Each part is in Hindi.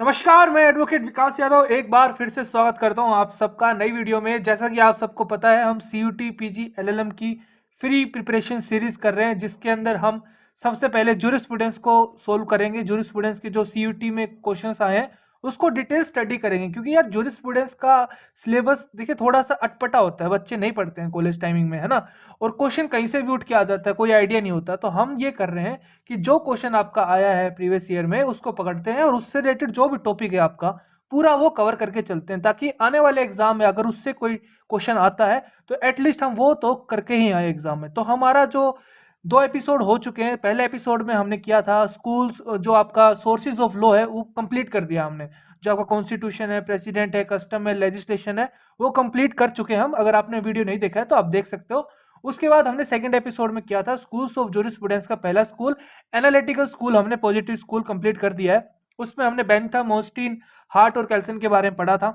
नमस्कार, मैं एडवोकेट विकास यादव एक बार फिर से स्वागत करता हूं आप सबका नई वीडियो में। जैसा कि आप सबको पता है, हम सीयूटी पीजी एलएलएम की फ्री प्रिपरेशन सीरीज कर रहे हैं, जिसके अंदर हम सबसे पहले जूरिस्प्रूडेंस को सोल्व करेंगे। जूरिस्प्रूडेंस के जो सीयूटी में क्वेश्चंस आए हैं उसको डिटेल स्टडी करेंगे, क्योंकि यार जूरिस्प्रूडेंस का सिलेबस देखिए थोड़ा सा अटपटा होता है, बच्चे नहीं पढ़ते हैं कॉलेज टाइमिंग में, है ना। और क्वेश्चन कहीं से भी उठ के आ जाता है, कोई आइडिया नहीं होता। तो हम ये कर रहे हैं कि जो क्वेश्चन आपका आया है प्रीवियस ईयर में उसको पकड़ते हैं और उससे रिलेटेड जो भी टॉपिक है आपका पूरा वो कवर करके चलते हैं, ताकि आने वाले एग्जाम में अगर उससे कोई क्वेश्चन आता है तो एटलीस्ट हम वो तो करके ही आए एग्जाम में। तो हमारा जो 2 एपिसोड हो चुके हैं, पहले एपिसोड में हमने किया था स्कूल्स, जो आपका सोर्सेज ऑफ लॉ है वो कंप्लीट कर दिया हमने। जो आपका कॉन्स्टिट्यूशन है, प्रेसिडेंट है, कस्टम है, लेजिस्लेशन है, वो कंप्लीट कर चुके हैं हम। अगर आपने वीडियो नहीं देखा है तो आप देख सकते हो। उसके बाद हमने सेकंड एपिसोड में किया था स्कूल्स ऑफ जूरिस्प्रूडेंस का पहला स्कूल, एनालिटिकल स्कूल, हमने पॉजिटिव स्कूल कंप्लीट कर दिया है। उसमें हमने बेंथम, मोस्टीन, हार्ट और कैल्सन के बारे में पढ़ा था।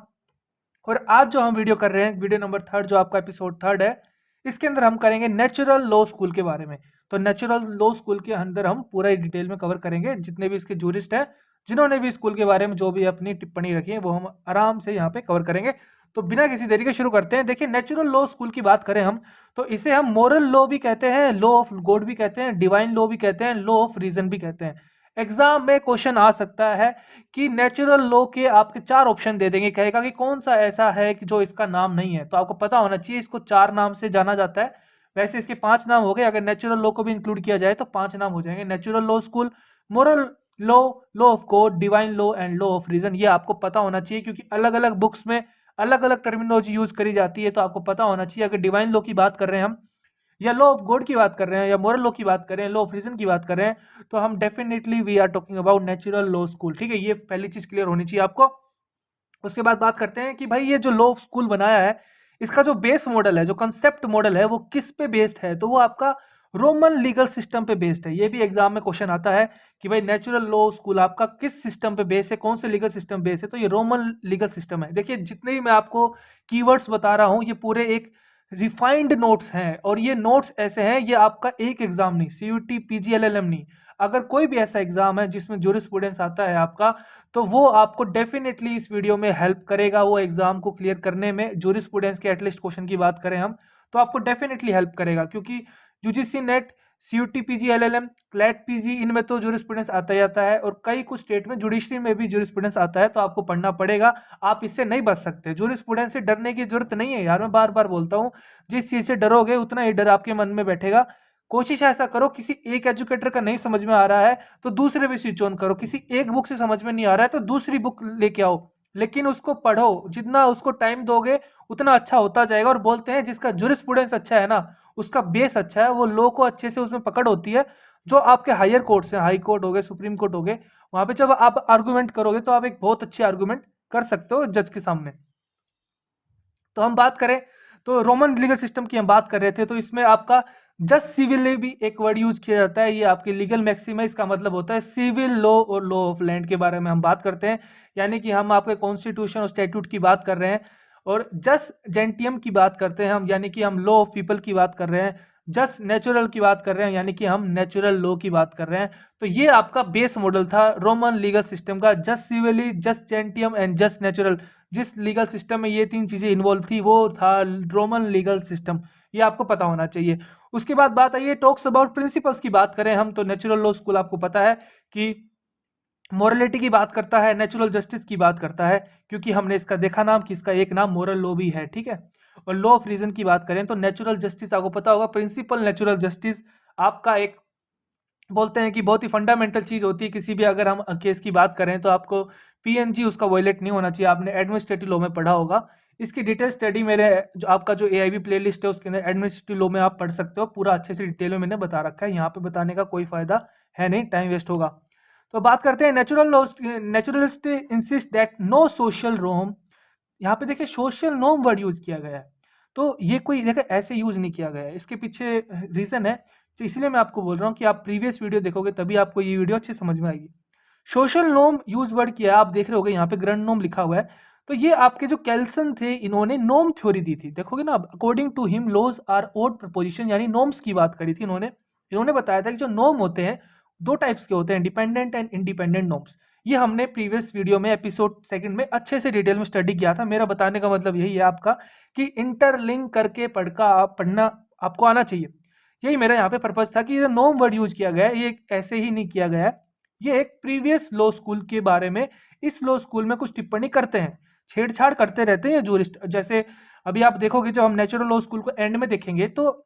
और आज जो हम वीडियो कर रहे हैं, वीडियो नंबर थर्ड, जो आपका एपिसोड थर्ड है, इसके अंदर हम करेंगे नेचुरल लॉ स्कूल के बारे में। तो नेचुरल लॉ स्कूल के अंदर हम पूरा डिटेल में कवर करेंगे, जितने भी इसके जूरिस्ट हैं, जिन्होंने भी स्कूल के बारे में जो भी अपनी टिप्पणी रखी है वो हम आराम से यहाँ पे कवर करेंगे। तो बिना किसी देरी के शुरू करते हैं। देखिए, नेचुरल लॉ स्कूल की बात करें हम, तो इसे हम मोरल लॉ भी कहते हैं, लॉ ऑफ गॉड भी कहते हैं, डिवाइन लॉ भी कहते हैं, लॉ ऑफ रीजन भी कहते हैं। एग्जाम में क्वेश्चन आ सकता है कि नेचुरल लॉ के आपके 4 ऑप्शन दे देंगे, कहेगा कि कौन सा ऐसा है कि जो इसका नाम नहीं है। तो आपको पता होना चाहिए इसको 4 नाम से जाना जाता है। वैसे इसके 5 नाम हो गए, अगर नेचुरल लॉ को भी इंक्लूड किया जाए तो 5 नाम हो जाएंगे। Natural law school, moral law, law of God, divine law and law of reason. ये आपको पता होना चाहिए, क्योंकि अलग अलग बुक्स में अलग अलग टर्मिनोलॉजी यूज करी जाती है। तो आपको पता होना चाहिए, अगर डिवाइन लॉ की बात कर रहे हैं हम, या लॉ ऑफ गॉड की बात कर रहे हैं, या मोरल लॉ की बात कर रहे हैं, लॉ ऑफ रीजन की बात कर रहे हैं, तो हम definitely we are talking about natural law school. ठीक है, ये पहली चीज क्लियर होनी चाहिए आपको। उसके बाद बात करते हैं कि भाई ये जो लॉ स्कूल बनाया है, इसका जो बेस मॉडल है, जो कंसेप्ट मॉडल है, वो किस पे बेस्ड है। तो वो आपका रोमन लीगल सिस्टम पे बेस्ड है। ये भी एग्जाम में क्वेश्चन आता है कि भाई नेचुरल लॉ स्कूल आपका किस सिस्टम पे बेस है, कौन से लीगल सिस्टम बेस है। तो ये रोमन लीगल सिस्टम है। देखिए, जितने भी मैं आपको कीवर्ड्स बता रहा हूँ, ये पूरे एक रिफाइंड नोट्स हैं, और ये नोट्स ऐसे हैं, ये आपका एक एग्जाम नहीं, सीयूटी पीजीएलएलएम नहीं, अगर कोई भी ऐसा एग्जाम है जिसमें जूरिस्प्रूडेंस आता है आपका, तो वो आपको डेफिनेटली इस वीडियो में हेल्प करेगा वो एग्जाम को क्लियर करने में। जूरिस्प्रूडेंस के एटलीस्ट क्वेश्चन की बात करें हम, तो आपको डेफिनेटली हेल्प करेगा, क्योंकि UGC NET, CUET PG LLM, CLAT PG, इनमें तो जूरिस्प्रूडेंस आता ही आता है, और कई कुछ स्टेट में जुडिशरी में भी जूरिस्प्रूडेंस आता है। तो आपको पढ़ना पड़ेगा, आप इससे नहीं बच सकते। जूरिस्प्रूडेंस से डरने की जरूरत नहीं है यार, मैं बार बार बोलता हूँ। जिस चीज से डरोगे उतना ही डर आपके मन में बैठेगा। कोशिश ऐसा करो, किसी एक एजुकेटर का नहीं समझ में आ रहा है तो दूसरे भी स्विच ऑन करो, किसी एक बुक से समझ में नहीं आ रहा है तो दूसरी बुक लेके आओ, लेकिन उसको पढ़ो। जितना उसको टाइम दोगे उतना अच्छा होता जाएगा। और बोलते हैं जिसका जूरिस्प्रूडेंस अच्छा है ना, उसका बेस अच्छा है, वो लॉ को अच्छे से उसमें पकड़ होती है। जो आपके हायर कोर्ट्स हैं, हाई कोर्ट हो गए, सुप्रीम कोर्ट हो गए, वहां पे जब आप आर्गूमेंट करोगे तो आप एक बहुत अच्छी आर्गूमेंट कर सकते हो जज के सामने। तो हम बात करें, तो रोमन लीगल सिस्टम की हम बात कर रहे थे, तो इसमें आपका जस्ट सिविल भी एक वर्ड यूज किया जाता है। ये आपके लीगल मैक्सिम है, इसका मतलब होता है सिविल लॉ और लॉ ऑफ लैंड के बारे में हम बात करते हैं। यानी कि हम आपके कॉन्स्टिट्यूशन और स्टैट्यूट की बात कर रहे हैं। और जस्ट जेंटियम की बात करते हैं हम, यानी कि हम लॉ ऑफ पीपल की बात कर रहे हैं। जस्ट नेचुरल की बात कर रहे हैं, यानी कि हम नेचुरल लॉ की बात कर रहे हैं। तो ये आपका बेस मॉडल था रोमन लीगल सिस्टम का, jus civile, jus gentium and jus natural. जिस लीगल सिस्टम में ये 3 चीजें इन्वॉल्व थी वो था रोमन लीगल सिस्टम। ये आपको पता होना चाहिए। उसके बाद बात आई है टॉक्स अबाउट प्रिंसिपल्स की बात करें हम, तो नेचुरल लॉ स्कूल आपको पता है कि मोरलिटी की बात करता है, नेचुरल जस्टिस की बात करता है, क्योंकि हमने इसका देखा नाम कि इसका एक नाम मोरल लॉ भी है। ठीक है। और लॉ ऑफ रीजन की बात करें तो नेचुरल जस्टिस आपको पता होगा, प्रिंसिपल नेचुरल जस्टिस आपका एक, बोलते हैं कि बहुत ही फंडामेंटल चीज होती है। किसी भी अगर हम केस की बात करें तो आपको पीएनजी उसका वायलेट नहीं होना चाहिए। आपने एडमिनिस्ट्रेटिव लॉ में पढ़ा होगा, इसकी डिटेल स्टडी मेरे जो आपका जो एआईबी प्लेलिस्ट है उसके अंदर एडमिनिस्ट्रेटिव लॉ में आप पढ़ सकते हो। पूरा अच्छे से डिटेल में मैंने बता रखा है, यहाँ पे बताने का कोई फायदा है नहीं, टाइम वेस्ट होगा। तो बात करते हैं natural law. Naturalist insist that no social norm, यहाँ पे देखिए सोशल नॉर्म वर्ड यूज किया गया है। तो ये कोई देखिए ऐसे यूज नहीं किया गया है, इसके पीछे रीजन है। तो इसलिए मैं आपको बोल रहा हूँ कि आप प्रीवियस वीडियो देखोगे तभी आपको ये वीडियो अच्छे समझ में आएगी। सोशल नॉर्म यूज वर्ड किया है, आप देख रहे होगे यहाँ पे ग्रैंड नॉर्म लिखा हुआ है। तो ये आपके जो कैल्सन थे, इन्होंने नॉर्म थ्योरी दी थी, देखोगे ना। According to him laws are ought proposition, यानी नॉर्म्स की बात करी थी इन्होंने। इन्होंने बताया था कि जो नॉर्म होते हैं 2 टाइप्स के होते हैं, डिपेंडेंट एंड इंडिपेंडेंट नॉर्म्स। ये हमने प्रीवियस वीडियो में एपिसोड सेकंड में अच्छे से डिटेल में स्टडी किया था। मेरा बताने का मतलब यही है आपका कि इंटरलिंक करके पढ़ना आपको आना चाहिए। यही मेरा यहाँ पे पर्पज था कि ये नॉर्म वर्ड यूज किया गया है, ये ऐसे ही नहीं किया गया है। ये एक प्रीवियस लॉ स्कूल के बारे में, इस लॉ स्कूल में कुछ टिप्पणी करते हैं, छेड़छाड़ करते रहते हैं जूरिस्ट। जैसे अभी आप देखोगे, जब हम नेचुरल लॉ स्कूल को एंड में देखेंगे, तो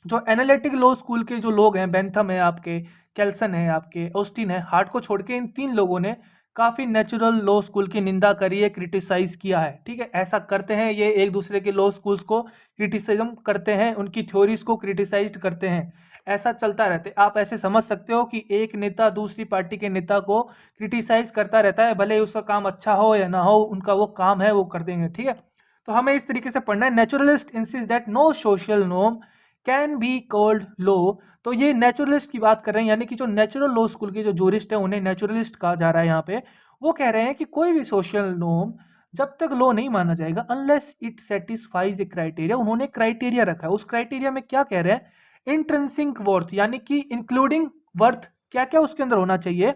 जो एनालिटिक लॉ स्कूल के जो लोग हैं, बेंथम है आपके, केल्सन है आपके, ऑस्टिन है, हार्ट को छोड़ के इन तीन लोगों ने काफी नेचुरल लॉ स्कूल की निंदा करी है, क्रिटिसाइज किया है। ठीक है, ऐसा करते हैं ये, एक दूसरे के लॉ स्कूल्स को क्रिटिसिज्म करते हैं, उनकी थ्योरीज को क्रिटिसाइज करते हैं, ऐसा चलता रहता है। आप ऐसे समझ सकते हो कि एक नेता दूसरी पार्टी के नेता को क्रिटिसाइज करता रहता है, भले ही उसका काम अच्छा हो या ना हो, उनका वो काम है, वो कर देंगे। ठीक है, तो हमें इस तरीके से पढ़ना है। Naturalist insist that no social norm can be called law. तो ये नेचुरलिस्ट की बात कर रहे हैं, यानी कि जो नेचुरल लॉ स्कूल के जो जूरिस्ट है उन्हें नेचुरलिस्ट कहा जा रहा है यहाँ पे। वो कह रहे हैं कि कोई भी सोशल नॉर्म जब तक लॉ नहीं माना जाएगा unless it satisfies A criteria. उन्होंने क्राइटेरिया रखा है, उस क्राइटेरिया में क्या कह रहे हैं, इंट्रिंसिक वर्थ, यानी कि इंक्लूडिंग वर्थ, क्या क्या उसके अंदर होना चाहिए।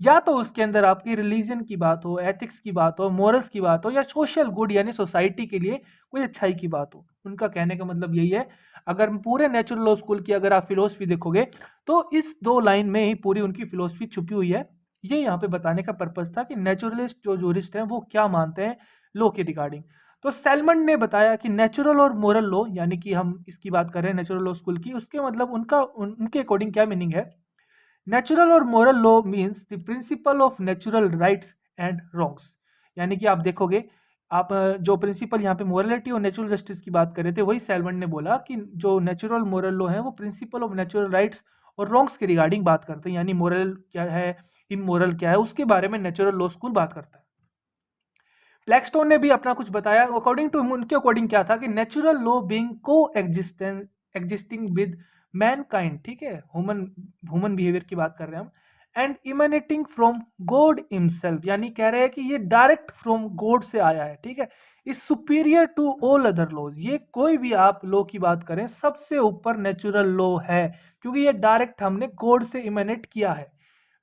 या तो उसके अंदर आपकी रिलीजन की बात हो, एथिक्स की बात हो, मोरल्स की बात हो, या सोशल गुड यानी सोसाइटी के लिए कोई अच्छाई की बात हो। उनका कहने का मतलब यही है। अगर पूरे नेचुरल लॉ स्कूल की अगर आप फिलोसफी देखोगे तो इस दो लाइन में ही पूरी उनकी फिलोसफी छुपी हुई है। ये यहाँ पे बताने का पर्पज था कि नेचुरलिस्ट जो जूरिस्ट हैं वो क्या मानते हैं लॉ के रिगार्डिंग। तो सैलमन ने बताया कि नेचुरल और मोरल लॉ, यानी कि हम इसकी बात कर रहे हैं नेचुरल लॉ स्कूल की, उसके मतलब उनके अकॉर्डिंग क्या मीनिंग है। नेचुरल और moral law means the principle of natural rights and wrongs. यानी कि आप देखोगे, आप जो प्रिंसिपल यहाँ पे मोरलिटी और नेचुरल जस्टिस की बात कर रहे थे, वही सैलमन ने बोला कि जो नेचुरल मोरल लॉ है वो प्रिंसिपल ऑफ नेचुरल राइट्स और रॉन्ग्स के रिगार्डिंग बात करते हैं, यानी मोरल क्या है, इमोरल क्या है, उसके बारे में नेचुरल लॉ स्कूल बात करता है। ब्लैकस्टोन ने भी अपना कुछ बताया। अकॉर्डिंग टू उनके अकॉर्डिंग क्या था कि natural law being coexisting with Mankind, ठीक है, ह्यूमन ह्यूमन बिहेवियर की बात कर रहे हैं हम, एंड इमेनेटिंग फ्रॉम गॉड हिमसेल्फ, यानी कह रहे हैं कि ये डायरेक्ट फ्रॉम गॉड से आया है। ठीक है, is superior to all other laws. ये कोई भी आप लॉ की बात करें, सबसे ऊपर नेचुरल लॉ है, क्योंकि ये डायरेक्ट हमने गॉड से इमेनेट किया है।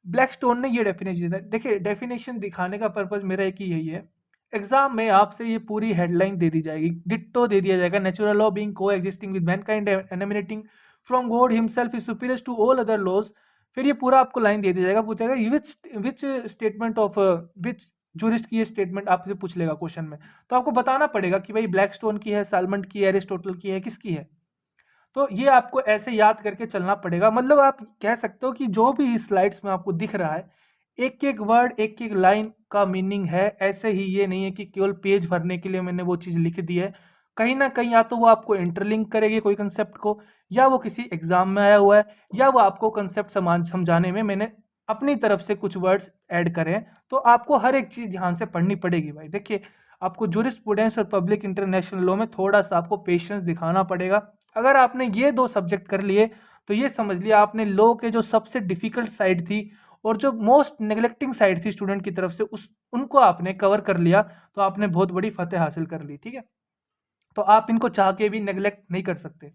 ब्लैकस्टोन ने ये डेफिनेशन दिया। देखिए, डेफिनेशन दिखाने का पर्पज मेरा एक ही यही है, एग्जाम में आपसे ये पूरी हेडलाइन दे दी जाएगी, डिट्टो दे दिया जाएगा, natural law being coexisting with mankind and emanating from God himself is superior to all other laws. फिर ये पूरा आपको लाइन दे दिया जाएगा, पूछेगा which statement of which jurist की ये स्टेटमेंट आपसे पूछ लेगा क्वेश्चन में। तो आपको बताना पड़ेगा कि भाई ब्लैकस्टोन की है, साल्मंड की है, एरिस्टोटल की है, किसकी है। तो ये आपको ऐसे याद करके चलना पड़ेगा। मतलब आप कह सकते हो कि जो भी इस स्लाइड्स में आपको दिख रहा है, एक एक वर्ड, एक एक लाइन का मीनिंग है। ऐसे ही ये नहीं है कि केवल पेज भरने के लिए मैंने वो चीज़ लिख दी है। कहीं ना कहीं या तो वो आपको इंटरलिंक करेगी कोई कंसेप्ट को, या वो किसी एग्जाम में आया हुआ है, या वो आपको कंसेप्ट समझाने में मैंने अपनी तरफ से कुछ वर्ड्स ऐड करे हैं। तो आपको हर एक चीज़ ध्यान से पढ़नी पड़ेगी भाई। देखिए, आपको जूरिस्प्रूडेंस और पब्लिक इंटरनेशनल लॉ में थोड़ा सा आपको पेशेंस दिखाना पड़ेगा। अगर आपने ये दो सब्जेक्ट कर लिए तो ये समझ लिया आपने लॉ के जो सबसे डिफिकल्ट साइड थी और जो मोस्ट नेग्लेक्टिंग साइड थी स्टूडेंट की तरफ से, उनको आपने कवर कर लिया, तो आपने बहुत बड़ी फतेह हासिल कर ली। ठीक है, तो आप इनको चाह के भी नेग्लेक्ट नहीं कर सकते।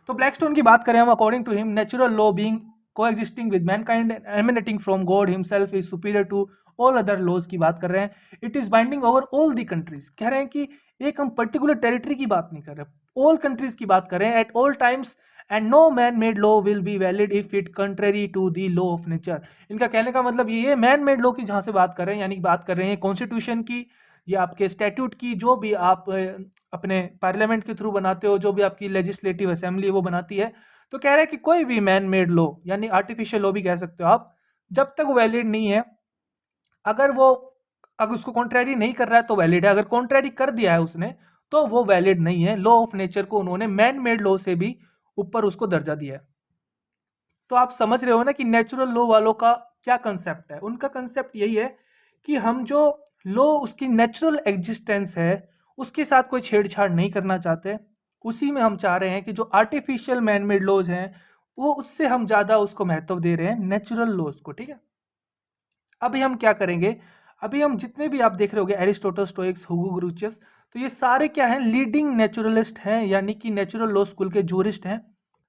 तो ब्लैकस्टोन की बात करें हम, according to him natural law being coexisting with mankind emanating from God himself is superior to all other laws की बात कर रहे हैं। It is binding over all the countries. कह रहे हैं कि एक हम पर्टिकुलर टेरिटरी की बात नहीं कर रहे, ऑल कंट्रीज की बात कर रहे हैं, at all times, and no man made law will be valid if it contrary to the law of nature. इनका कहने का मतलब ये है, मैन मेड लॉ की जहां से बात कर रहे हैं, यानी बात कर रहे हैं कॉन्स्टिट्यूशन की या आपके स्टैट्यूट की, जो भी आप अपने पार्लियामेंट के थ्रू बनाते हो, जो भी आपकी लेजिस्लेटिव असेंबली है वो बनाती है। तो कह रहे हैं कि कोई भी मैन मेड लॉ, यानी आर्टिफिशियल लॉ भी कह सकते हो आप, जब तक वैलिड नहीं है, अगर उसको कॉन्ट्रैरी नहीं कर रहा है तो वैलिड है, अगर कॉन्ट्रैरी कर दिया है उसने तो वो वैलिड नहीं है। लॉ ऑफ नेचर को उन्होंने मैन मेड लॉ से भी ऊपर उसको दर्जा दिया है। तो आप समझ रहे हो ना कि नेचुरल लॉ वालों का क्या कंसेप्ट है। उनका कंसेप्ट यही है कि हम जो लॉ उसकी नेचुरल एग्जिस्टेंस है उसके साथ कोई छेड़छाड़ नहीं करना चाहते। उसी में हम चाह रहे हैं कि जो आर्टिफिशियल मैन मेड लॉज हैं वो उससे हम ज़्यादा उसको महत्व दे रहे हैं नेचुरल लॉज को। ठीक है, अभी हम क्या करेंगे, अभी हम जितने भी आप देख रहे होगे एरिस्टोटल, स्टोइक्स, हुगो ग्रुचियस, तो ये सारे क्या हैं, लीडिंग नेचुरलिस्ट हैं, यानी कि नेचुरल लॉ स्कूल के जूरिस्ट हैं।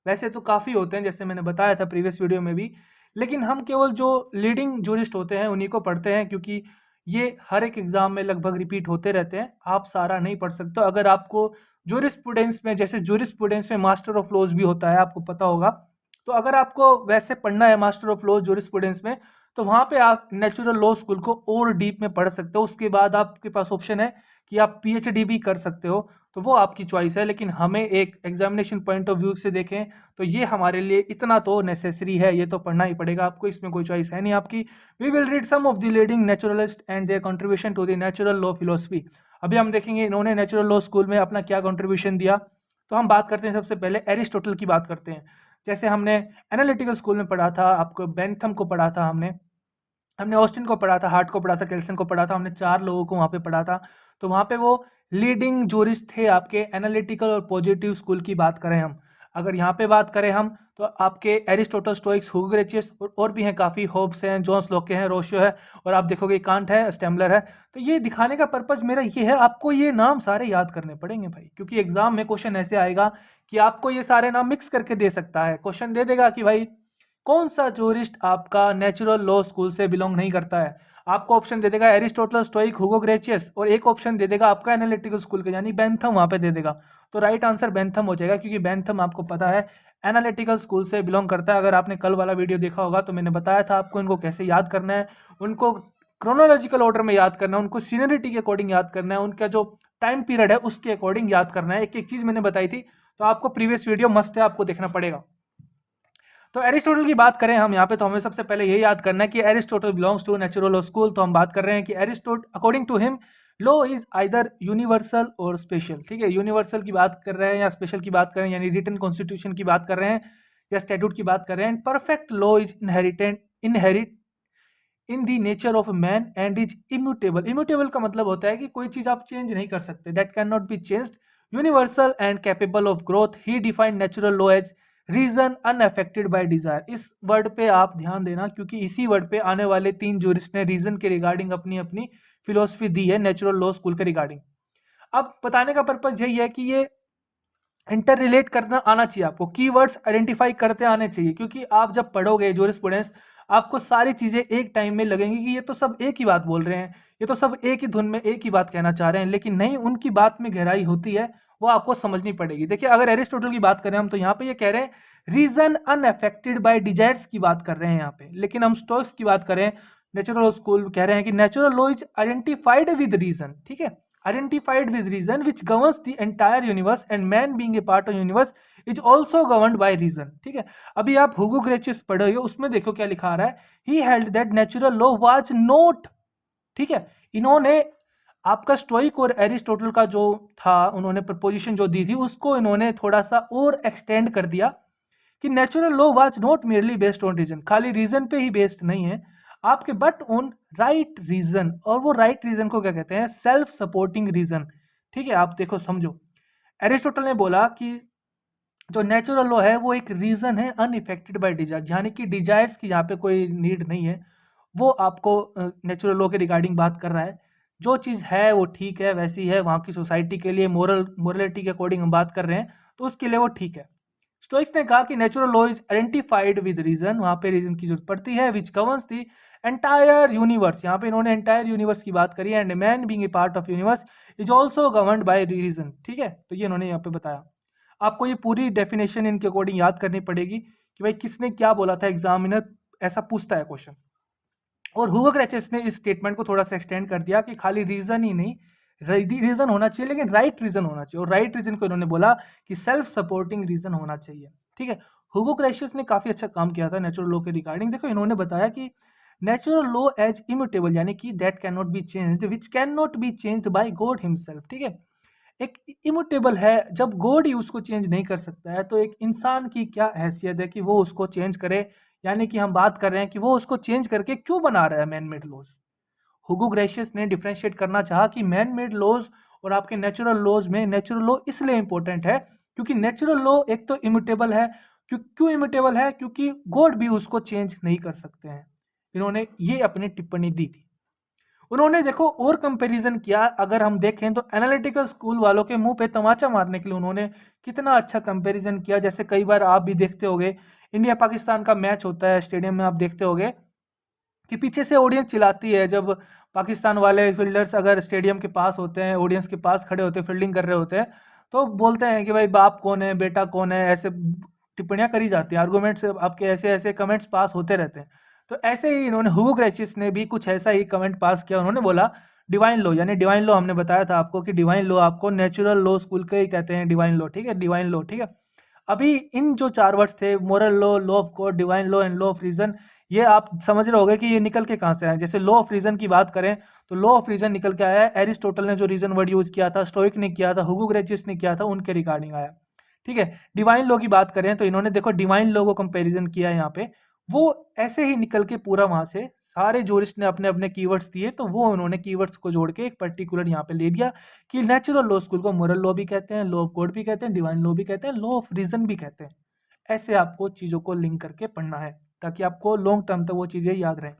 वैसे तो काफ़ी होते हैं, जैसे मैंने बताया था प्रीवियस वीडियो में भी लेकिन हम केवल जो लीडिंग जूरिस्ट होते हैं उन्हीं को पढ़ते हैं, क्योंकि ये हर एक एग्जाम में लगभग रिपीट होते रहते हैं। आप सारा नहीं पढ़ सकते। अगर आपको जूरिस्प्रूडेंस में, जैसे जूरिस्प्रूडेंस में मास्टर ऑफ लॉज भी होता है, आपको पता होगा, तो अगर आपको वैसे पढ़ना है मास्टर ऑफ लॉज जूरिस्प्रूडेंस में, तो वहाँ पे आप नेचुरल लॉ स्कूल को और डीप में पढ़ सकते हो। उसके बाद आपके पास ऑप्शन है कि आप पीएचडी भी कर सकते हो, तो वो आपकी चॉइस है। लेकिन हमें एक एग्जामिनेशन पॉइंट ऑफ व्यू से देखें तो ये हमारे लिए इतना तो नेसेसरी है, ये तो पढ़ना ही पड़ेगा आपको, इसमें कोई चॉइस है नहीं आपकी। We will read some of the leading naturalist and their contribution to the natural law philosophy. अभी हम देखेंगे इन्होंने नेचुरल लॉ स्कूल में अपना क्या कंट्रीब्यूशन दिया। तो हम बात करते हैं सबसे पहले एरिस्टोटल की बात करते हैं। जैसे हमने एनालिटिकल स्कूल में पढ़ा था, आपको बेंथम को पढ़ा था, हमने हमने ऑस्टिन को पढ़ा था, हार्ट को पढ़ा था, केल्सन को पढ़ा था, हमने 4 लोगों को वहाँ पे पढ़ा था। तो वहाँ पे वो लीडिंग जूरिस्ट थे आपके एनालिटिकल और पॉजिटिव स्कूल की बात करें हम। अगर यहाँ पे बात करें हम, तो आपके एरिस्टोटल, स्टोइक्स, ह्यूगो ग्रेचियस और भी हैं काफ़ी, होब्स हैं, जॉन्स लॉके हैं, रोशियो है, और आप देखोगे कांट है, स्टेमलर है। तो ये दिखाने का पर्पज़ मेरा ये है, आपको ये नाम सारे याद करने पड़ेंगे भाई, क्योंकि एग्जाम में क्वेश्चन ऐसे आएगा कि आपको ये सारे नाम मिक्स करके दे सकता है। क्वेश्चन दे देगा कि भाई कौन सा जूरिस्ट आपका नेचुरल लॉ स्कूल से बिलोंग नहीं करता है। आपको ऑप्शन दे देगा एरिस्टोटल, स्टोइक, ह्यूगो ग्रेचियस, और एक ऑप्शन दे देगा आपका एनालिटिकल स्कूल के, यानी बेंथम वहां पे दे देगा। तो राइट आंसर बेंथम हो जाएगा, क्योंकि बेंथम आपको पता है एनालिटिकल स्कूल से बिलोंग करता है। अगर आपने कल वाला वीडियो देखा होगा तो मैंने बताया था आपको इनको कैसे याद करना है। उनको क्रोनोलॉजिकल ऑर्डर में याद करना है, उनको सीनियरिटी के अकॉर्डिंग याद करना है, उनका जो टाइम पीरियड है उसके अकॉर्डिंग याद करना है। एक एक चीज मैंने बताई थी, तो आपको प्रीवियस वीडियो मस्ट है, आपको देखना पड़ेगा। तो एरिस्टोटल की बात करें हम यहाँ पे, तो हमें सबसे पहले ये याद करना है कि Aristotle belongs to natural law school. तो हम बात कर रहे हैं कि Aristotle according to him law is either universal और स्पेशल। ठीक है, यूनिवर्सल की बात कर रहे हैं या स्पेशल की बात कर रहे हैं, यानी रिटन कॉन्स्टिट्यूशन की बात कर रहे हैं या स्टैट्यूट की बात कर रहे हैं। Perfect law is inherit in the nature of man and is immutable. Immutable का मतलब होता है कि कोई चीज आप चेंज नहीं कर सकते, that cannot be changed. Universal and capable of growth, he defined natural law as reason unaffected by desire. इस वर्ड पे आप ध्यान देना, क्योंकि इसी वर्ड पे आने वाले 3 जूरिस्ट ने रीजन के रिगार्डिंग अपनी अपनी फिलोसफी दी है नेचुरल लॉ स्कूल के रिगार्डिंग। अब बताने का पर्पज यही है कि ये इंटर रिलेट करना आना चाहिए आपको, कीवर्ड्स आइडेंटिफाई करते आने चाहिए, क्योंकि आप जब पढ़ोगे जूरिस्प्रूडेंस आपको सारी चीजें एक टाइम में लगेंगी कि ये तो सब एक ही बात बोल रहे हैं, ये तो सब एक ही धुन में एक ही बात कहना चाह रहे हैं, लेकिन नहीं, उनकी बात में गहराई होती है, वो आपको समझनी पड़ेगी। देखिए, अगर एरिस्टोटल की बात करें हम, तो यहाँ पे ये कह रहे हैं रीजन अनअफेक्टेड बाय डिजायर्स की बात कर रहे हैं यहाँ पे। लेकिन हम स्टोइक्स की बात करें, नेचुरल स्कूल कह रहे हैं कि natural law is identified with reason. ठीक है, identified with reason which governs the entire universe and man being a part of universe is also governed by reason। ठीक है, अभी आप हुगो ग्रेचियस पढ़ रहे हो, उसमें देखो क्या लिखा आ रहा है, he held that natural law was not। ठीक है, इन्होंने आपका स्टोइक और एरिस्टोटल का जो था, उन्होंने प्रपोजिशन जो दी थी उसको इन्होंने थोड़ा सा और एक्सटेंड कर दिया कि natural law was not merely based on reason, खाली रीजन पे ही बेस्ड नहीं है आपके, बट ऑन राइट रीजन। और वो राइट रीजन को क्या कहते हैं? Self supporting reason. ठीक है, आप देखो समझो, एरिस्टोटल ने बोला कि जो नेचुरल लॉ है वो एक रीजन है अनइफेक्टेड बाय डिजायर, यानी कि डिजायर्स की यहाँ पे कोई नीड नहीं है। वो आपको नेचुरल लॉ के रिगार्डिंग बात कर रहा है, जो चीज़ है वो ठीक है, वैसी है, वहाँ की सोसाइटी के लिए मोरलिटी के अकॉर्डिंग हम बात कर रहे हैं, तो उसके लिए वो ठीक है। स्टोइक्स ने कहा कि natural law is identified with reason, वहाँ पे रीजन की जरूरत पड़ती है, which governs the entire universe. यहाँ पे इन्होंने एंटायर यूनिवर्स की बात करी है, and man being a part of universe is also governed by reason. ठीक है, तो ये इन्होंने यहाँ पे बताया। आपको ये पूरी डेफिनेशन इनके अकॉर्डिंग याद करनी पड़ेगी कि भाई किसने क्या बोला था, एग्जामिनर ऐसा पूछता है क्वेश्चन। और हुगो ग्रेचियस ने इस स्टेटमेंट को थोड़ा सा एक्सटेंड कर दिया कि खाली रीजन ही नहीं, रीजन होना चाहिए, लेकिन राइट रीजन होना चाहिए। और राइट रीजन को इन्होंने बोला कि सेल्फ सपोर्टिंग रीजन होना चाहिए। ठीक है, हुगो ग्रेशियस ने काफी अच्छा काम किया था नेचुरल लॉ के रिगार्डिंग। देखो, इन्होंने बताया कि नेचुरल लॉ एज इम्यूटेबल, यानी कि that cannot be changed which can not be changed by God himself. ठीक है, एक इम्यूटेबल है, जब गॉड ही उसको चेंज नहीं कर सकता है, तो एक इंसान की क्या हैसियत है कि वो उसको चेंज करे। यानी कि हम बात कर रहे हैं कि वो उसको चेंज करके क्यों बना रहा है man made laws. Hugo Grotius ने डिफरेंशिएट करना चाहा कि मैन मेड लॉज और आपके नेचुरल लॉज में नेचुरल लॉ इसलिए इंपॉर्टेंट है क्योंकि नेचुरल लॉ एक तो इम्यूटेबल है। क्यों इम्यूटेबल है? क्योंकि गॉड भी उसको चेंज नहीं कर सकते हैं। इन्होंने ये अपनी टिप्पणी दी थी। उन्होंने देखो और कंपैरिजन किया, अगर हम देखें तो एनालिटिकल स्कूल वालों के मुंह पे तमाचा मारने के लिए उन्होंने कितना अच्छा कंपैरिजन किया। जैसे कई बार आप भी देखते होगे, इंडिया पाकिस्तान का मैच होता है स्टेडियम में, आप देखते होगे कि पीछे से ऑडियंस चिल्लाती है जब पाकिस्तान वाले फील्डर्स अगर स्टेडियम के पास होते हैं, ऑडियंस के पास खड़े होते हैं, फील्डिंग कर रहे होते हैं, तो बोलते हैं कि भाई बाप कौन है, बेटा कौन है, ऐसे टिप्पणियां करी जाती हैं, आर्गूमेंट्स आपके ऐसे ऐसे कमेंट्स पास होते रहते हैं। तो ऐसे ही इन्होंने हुगो ग्रेचिस ने भी कुछ ऐसा ही कमेंट पास किया। उन्होंने बोला डिवाइन लॉ, यानी डिवाइन लॉ हमने बताया था आपको कि डिवाइन लॉ आपको नेचुरल लॉ स्कूल के ही कहते हैं, डिवाइन लॉ, ठीक है, डिवाइन लॉ, ठीक है। अभी इन जो चार वर्ड्स थे, moral law, law of God, divine law and law of reason, ये आप समझ रहे होगे कि ये निकल के कहाँ से आए। जैसे लॉ ऑफ रीजन की बात करें तो लॉ ऑफ रीजन निकल के आया है, एरिस्टोटल ने जो रीजन वर्ड यूज किया था, स्टोइक ने किया था, हुगो ग्रेचियस ने किया था, उनके रिगार्डिंग आया। ठीक है, डिवाइन लॉ की बात करें तो इन्होंने देखो डिवाइन लॉ को कंपैरिजन किया है यहाँ पे, वो ऐसे ही निकल के पूरा वहां से सारे जूरिस्ट ने अपने अपने कीवर्ड्स दिए, तो वो उन्होंने कीवर्ड्स को जोड़ के एक पर्टिकुलर यहाँ पे ले दिया कि नेचुरल लॉ स्कूल को मोरल लॉ भी कहते हैं, लॉ ऑफ गॉड भी कहते हैं, डिवाइन लॉ भी कहते हैं, लॉ ऑफ रीजन भी कहते हैं। ऐसे आपको चीज़ों को लिंक करके पढ़ना है ताकि आपको लॉन्ग टर्म तक वो चीज़ें याद रहें।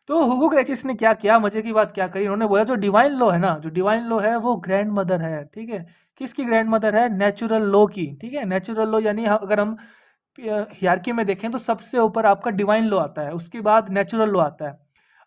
तो हुगो ग्रेचिस ने क्या किया, मजे की बात क्या करी, उन्होंने बोला जो डिवाइन लॉ है ना, जो डिवाइन लॉ है वो ग्रैंड मदर है। ठीक है, किसकी ग्रैंड मदर है? नेचुरल लॉ की। ठीक है, नेचुरल लॉ यानी अगर हम हियरकी में देखें तो सबसे ऊपर आपका डिवाइन लॉ आता है, उसके बाद नेचुरल लॉ आता है।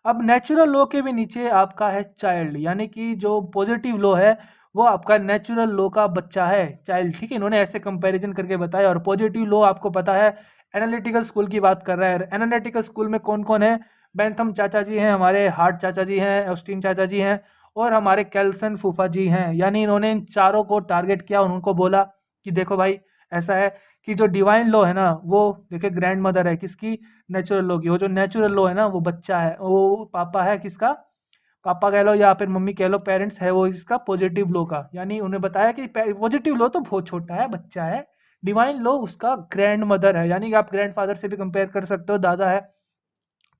अब नेचुरल लॉ के भी नीचे आपका है चाइल्ड, यानी कि जो पॉजिटिव लॉ है वो आपका नेचुरल लॉ का बच्चा है, चाइल्ड। ठीक है, इन्होंने ऐसे कंपैरिजन करके बताया। और पॉजिटिव लॉ आपको पता है एनालिटिकल स्कूल की बात कर रहा है। एनालिटिकल स्कूल में कौन कौन है? बेंथम चाचा जी हैं, हमारे हार्ट चाचा जी हैं, ऑस्टिन चाचा जी हैं, और हमारे कैल्सन फूफा जी हैं। यानी इन्होंने इन चारों को टारगेट किया, उनको बोला कि देखो भाई ऐसा है कि जो डिवाइन लॉ है ना वो देखिए ग्रैंड मदर है किसकी? नेचुरल लॉ की। वो जो नेचुरल लॉ है ना वो बच्चा है, वो पापा है किसका? पापा कह लो या फिर मम्मी कह लो, पेरेंट्स है वो इसका पॉजिटिव लॉ का। यानी उन्हें बताया कि पॉजिटिव लॉ तो बहुत छोटा है, बच्चा है, डिवाइन लॉ उसका ग्रैंड मदर है, यानी कि आप ग्रैंड फादर से भी कंपेयर कर सकते हो, दादा है।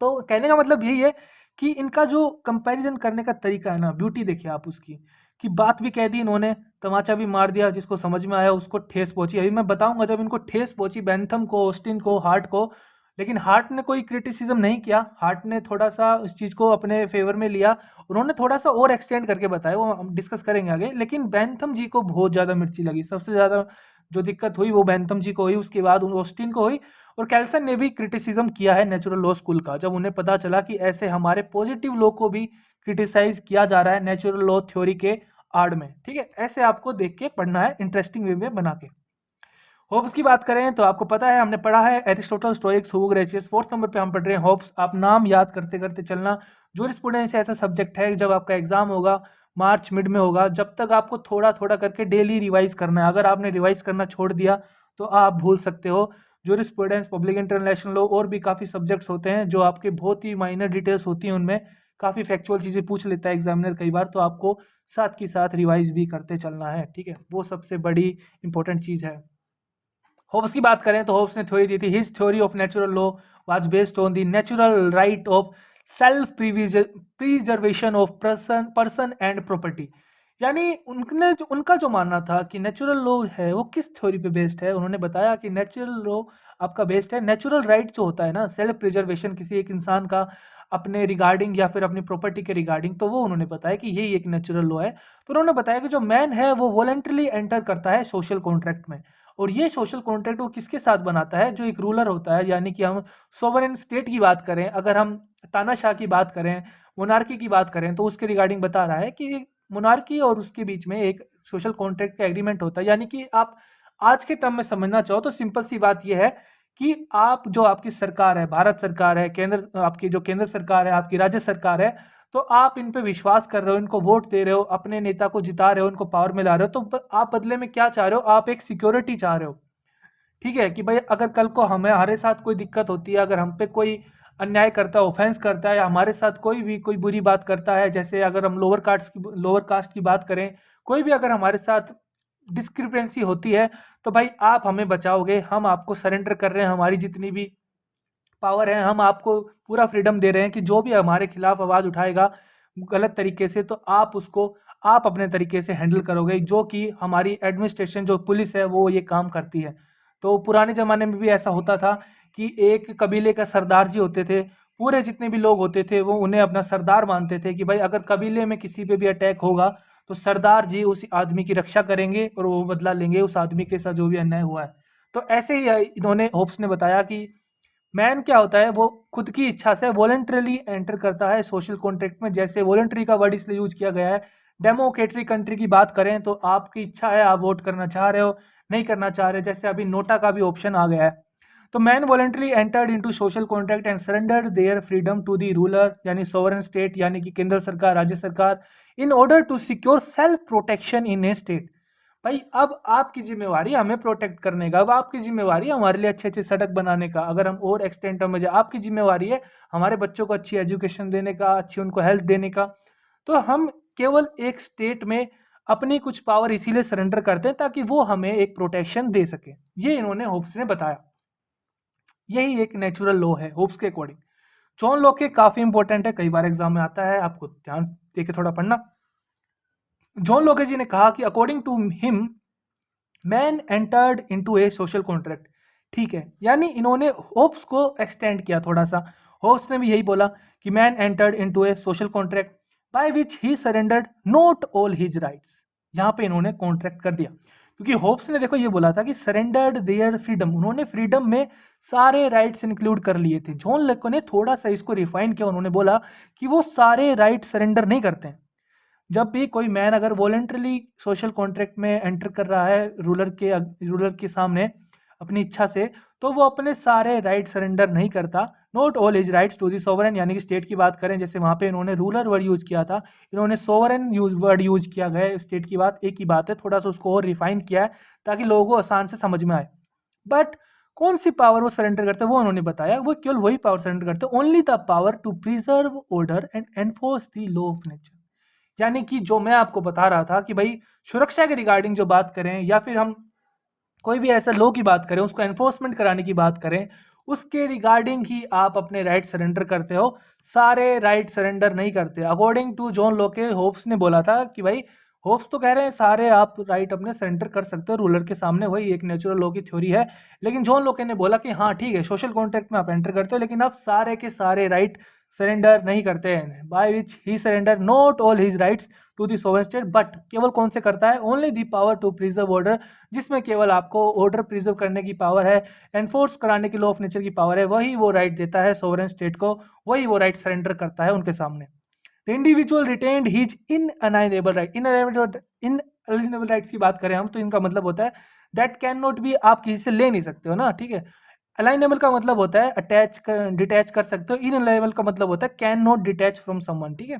तो कहने का मतलब यही है कि इनका जो कंपैरिजन करने का तरीका है ना, ब्यूटी देखिए आप उसकी, कि बात भी कह दी इन्होंने, तमाचा भी मार दिया, जिसको समझ में आया उसको ठेस पहुंची। अभी मैं बताऊंगा जब इनको ठेस पहुंची बेंथम को, ऑस्टिन को, हार्ट को, लेकिन हार्ट ने कोई क्रिटिसिज्म नहीं किया, हार्ट ने थोड़ा सा इस चीज़ को अपने फेवर में लिया, उन्होंने थोड़ा सा और एक्सटेंड करके बताया, वो हम डिस्कस करेंगे आगे। लेकिन बेंथम जी को बहुत ज़्यादा मिर्ची लगी, सबसे ज़्यादा जो दिक्कत हुई वो बेंथम जी को हुई, उसके बाद ऑस्टिन को हुई। और कैल्सन ने भी क्रिटिसिज्म किया है नेचुरल लॉ स्कूल का, जब उन्हें पता चला कि ऐसे हमारे पॉजिटिव लॉ को भी क्रिटिसाइज किया जा रहा है नेचुरल लॉ थ्योरी के आड़ में। ठीक है, ऐसे आपको देख के पढ़ना है इंटरेस्टिंग वे में बना के। होप्स की बात करें तो आपको पता है हमने पढ़ा है Aristotle, Stoics, Hugo Grotius. 4th number पे हम पढ़ रहे हैं होप्स। आप नाम याद करते करते चलना। जूरिस्प्रूडेंस ऐसा सब्जेक्ट है जब आपका एग्जाम होगा मार्च मिड में होगा, जब तक आपको थोड़ा थोड़ा करके डेली रिवाइज करना है। अगर आपने रिवाइज करना छोड़ दिया तो आप भूल सकते हो। जूरिस्प्रूडेंस, पब्लिक इंटरनेशनल लॉ और भी काफ़ी सब्जेक्ट्स होते हैं जो आपके बहुत ही माइनर डिटेल्स होती हैं, उनमें काफ़ी फैक्चुअल चीज़ें पूछ लेता है एग्जामिनर कई बार, तो आपको साथ के साथ रिवाइज भी करते चलना है। ठीक है, वो सबसे बड़ी इंपॉर्टेंट चीज़ है। होब्स की बात करें तो होब्स ने थ्योरी दी थी, his theory of natural law was based on the natural right of self preservation of person and property. यानी उनका जो मानना था कि नेचुरल लॉ है वो किस थ्योरी पे बेस्ड है, उन्होंने बताया कि नेचुरल लॉ आपका बेस्ड है नेचुरल राइट जो होता है ना, सेल्फ प्रिजर्वेशन किसी एक इंसान का अपने रिगार्डिंग या फिर अपनी प्रॉपर्टी के रिगार्डिंग, तो वो उन्होंने बताया कि यही एक नेचुरल लॉ है। तो उन्होंने बताया कि जो मैन है वो वॉलंटरली एंटर करता है सोशल कॉन्ट्रैक्ट में, और ये सोशल कॉन्ट्रैक्ट वो किसके साथ बनाता है? जो एक रूलर होता है, यानी कि हम सोवरेन स्टेट की बात करें, अगर हम तानाशाह की बात करें, मोनार्की की बात करें, तो उसके रिगार्डिंग बता रहा है कि मोनार्की और उसके बीच में एक सोशल कॉन्ट्रैक्ट का एग्रीमेंट होता है। यानी कि आप आज के टर्म में समझना चाहो तो सिंपल सी बात यह है कि आप जो आपकी सरकार है, भारत सरकार है, केंद्र आपकी जो केंद्र सरकार है, आपकी राज्य सरकार है, तो आप इन पे विश्वास कर रहे हो, इनको वोट दे रहे हो, अपने नेता को जिता रहे हो, इनको पावर में ला रहे हो, तो आप बदले में क्या चाह रहे हो? आप एक सिक्योरिटी चाह रहे हो। ठीक है, कि भाई अगर कल को हमारे साथ कोई दिक्कत होती है, अगर हम पे कोई अन्याय करता है, ऑफेंस करता है, या हमारे साथ कोई भी कोई बुरी बात करता है, जैसे अगर हम लोअर कास्ट की बात करें, कोई भी अगर हमारे साथ डिस्क्रिपेंसी होती है, तो भाई आप हमें बचाओगे, हम आपको सरेंडर कर रहे हैं, हमारी जितनी भी पावर है, हम आपको पूरा फ्रीडम दे रहे हैं कि जो भी हमारे खिलाफ आवाज़ उठाएगा गलत तरीके से, तो आप उसको आप अपने तरीके से हैंडल करोगे, जो कि हमारी एडमिनिस्ट्रेशन जो पुलिस है वो ये काम करती है। तो पुराने ज़माने में भी ऐसा होता था कि एक कबीले का सरदार जी होते थे, पूरे जितने भी लोग होते थे वो उन्हें अपना सरदार मानते थे कि भाई अगर कबीले में किसी पे भी अटैक होगा तो सरदार जी उस आदमी की रक्षा करेंगे और वो बदला लेंगे उस आदमी के साथ जो भी अन्याय हुआ है। तो ऐसे ही इन्होंने होप्स ने बताया कि मैन क्या होता है वो खुद की इच्छा से वॉलंटरली एंटर करता है सोशल कॉन्ट्रैक्ट में। जैसे वॉलंटरी का वर्ड इसलिए यूज किया गया है, डेमोक्रेटिक कंट्री की बात करें तो आपकी इच्छा है, आप वोट करना चाह रहे हो, नहीं करना चाह रहे, जैसे अभी नोटा का भी ऑप्शन आ गया है। तो man voluntary entered into social contract and surrendered their freedom to the ruler यानी सोवरेन स्टेट यानी कि केंद्र सरकार, राज्य सरकार, in order to secure self protection in a state. भाई अब आपकी जिम्मेवारी है हमें प्रोटेक्ट करने का, अब आपकी जिम्मेवारी है हमारे लिए अच्छे अच्छे सड़क बनाने का, अगर हम और एक्सटेंट में जाए आपकी जिम्मेवारी है हमारे बच्चों को अच्छी एजुकेशन देने का, अच्छी उनको हेल्थ देने का। तो हम केवल एक स्टेट में अपनी कुछ पावर इसीलिए सरेंडर करते हैं ताकि वो हमें एक प्रोटेक्शन दे सके। ये इन्होंने होप्स ने बताया। यही एक नेचुरल लॉ है होप्स के अकॉर्डिंग। जॉन लॉक के काफी इंपॉर्टेंट है, कई बार एग्जाम में आता है, आपको ध्यान देके थोड़ा पढ़ना। जॉन लोके जी ने कहा कि according to him man entered into a social contract. ठीक है, यानी इन्होंने होप्स को एक्सटेंड किया थोड़ा सा। होप्स ने भी यही बोला कि man entered into a social contract by which he surrendered not all his rights. यहाँ पे इन्होंने कॉन्ट्रैक्ट कर दिया क्योंकि होप्स ने देखो ये बोला था कि सरेंडर्ड देयर फ्रीडम, उन्होंने फ्रीडम में सारे राइट्स इंक्लूड कर लिए थे। जॉन लेको ने थोड़ा सा इसको रिफाइन किया, उन्होंने बोला कि वो सारे राइट सरेंडर नहीं करते हैं। जब भी कोई मैन अगर वॉलेंटरली सोशल कॉन्ट्रैक्ट में एंटर कर रहा है रूलर के सामने अपनी इच्छा से, तो वो अपने सारे राइट सरेंडर नहीं करता। Not all his rights to the sovereign, यानी कि स्टेट की बात करें जैसे वहाँ पे इन्होंने रूलर वर्ड यूज किया था, इन्होंने सोवरेन वर्ड यूज किया गया। स्टेट की बात एक ही बात है, थोड़ा सा उसको और रिफाइन किया है ताकि लोगों को आसान से समझ में आए। बट कौन सी पावर वो सरेंडर करते हैं वो उन्होंने बताया, वो केवल वही पावर सरेंडर करते हैं, only the power to preserve order and enforce the law of nature. यानी कि जो मैं आपको बता रहा था कि भाई सुरक्षा के रिगार्डिंग जो बात करें या फिर हम कोई भी ऐसा लॉ की बात करें उसको एनफोर्समेंट कराने की बात करें, उसके रिगार्डिंग ही आप अपने राइट सरेंडर करते हो, सारे राइट सरेंडर नहीं करते। According to John Locke, Hobbes ने बोला था कि भाई होप्स तो कह रहे हैं सारे आप राइट अपने सरेंडर कर सकते हो रूलर के सामने, वही एक नेचुरल लॉ की थ्योरी है। लेकिन जॉन लॉके ने बोला कि हाँ ठीक है सोशल कॉन्ट्रैक्ट में आप एंटर करते हो लेकिन आप सारे के सारे राइट सरेंडर नहीं करते हैं। By which he surrender not all his rights to the sovereign state, but केवल कौन से करता है, only the power to preserve order, जिसमें केवल आपको ऑर्डर प्रिजर्व करने की पावर है, एनफोर्स कराने की लॉ ऑफ नेचर की पावर है, वही वो राइट देता है सोवरेन स्टेट को, वही वो राइट सरेंडर करता है उनके सामने। The individual retained his inalienable right. Inalienable rights की बात करें हम तो इनका मतलब होता है दैट कैन नॉट बी, आप किसी से ले नहीं सकते हो ना, ठीक है। अलाइनेबल का मतलब होता है डिटैच कर सकते हो, इनअलाइनेबल का मतलब होता है can not detach from someone, ठीक है।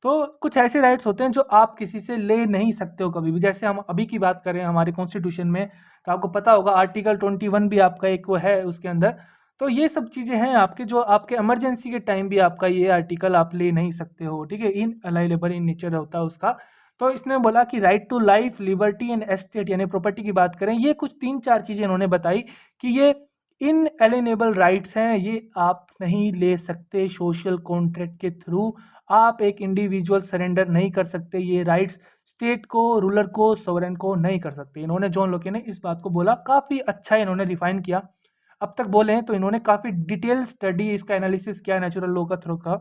तो कुछ ऐसे राइट्स होते हैं जो आप किसी से ले नहीं सकते हो कभी भी। जैसे हम अभी की बात करें हमारे कॉन्स्टिट्यूशन में तो आपको पता होगा आर्टिकल 21 भी आपका एक वो है उसके अंदर। तो ये सब चीज़ें हैं आपके जो आपके इमरजेंसी के टाइम भी आपका ये आर्टिकल आप ले नहीं सकते हो, ठीक है। इनअलाइनेबल इन नेचर होता है उसका। तो इसने बोला कि right to life, liberty and estate यानी प्रॉपर्टी की बात करें, ये कुछ 3-4 चीज़ें इन्होंने बताई कि ये इनएलिनेबल राइट्स हैं, ये आप नहीं ले सकते सोशल कॉन्ट्रैक्ट के थ्रू। आप एक इंडिविजुअल सरेंडर नहीं कर सकते ये राइट्स, स्टेट को, रूलर को, सोवरेन को नहीं कर सकते। इन्होंने जॉन लोके ने इस बात को बोला, काफ़ी अच्छा इन्होंने डिफाइन किया। अब तक बोले हैं तो इन्होंने काफ़ी डिटेल स्टडी इसका एनालिसिस किया नेचुरल लॉ का थ्रू का,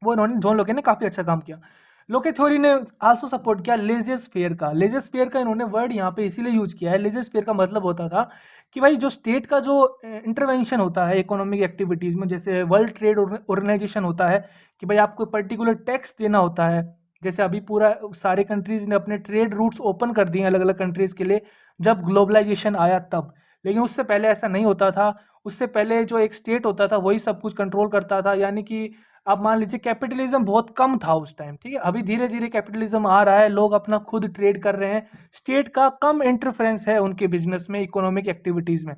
वो इन्होंने जॉन लोके ने काफ़ी अच्छा काम किया। लोके थ्योरी ने आल्सो सपोर्ट किया लेजर्स फेयर का। लेजर्स फेयर का इन्होंने वर्ड यहाँ पे इसीलिए यूज किया है, लेजर्स फेयर का मतलब होता था कि भाई जो स्टेट का जो इंटरवेंशन होता है इकोनॉमिक एक्टिविटीज़ में, जैसे वर्ल्ड ट्रेड ऑर्गेनाइजेशन होता है कि भाई आपको पर्टिकुलर टैक्स देना होता है। जैसे अभी पूरा सारे कंट्रीज़ ने अपने ट्रेड रूट्स ओपन कर दिए अलग अलग कंट्रीज़ के लिए जब ग्लोबलाइजेशन आया तब, लेकिन उससे पहले ऐसा नहीं होता था। उससे पहले जो एक स्टेट होता था वही सब कुछ कंट्रोल करता था, यानी कि आप मान लीजिए कैपिटलिज्म बहुत कम था उस टाइम, ठीक है। अभी धीरे धीरे कैपिटलिज्म आ रहा है, लोग अपना खुद ट्रेड कर रहे हैं, स्टेट का कम इंटरफेरेंस है उनके बिजनेस में, इकोनॉमिक एक्टिविटीज़ में।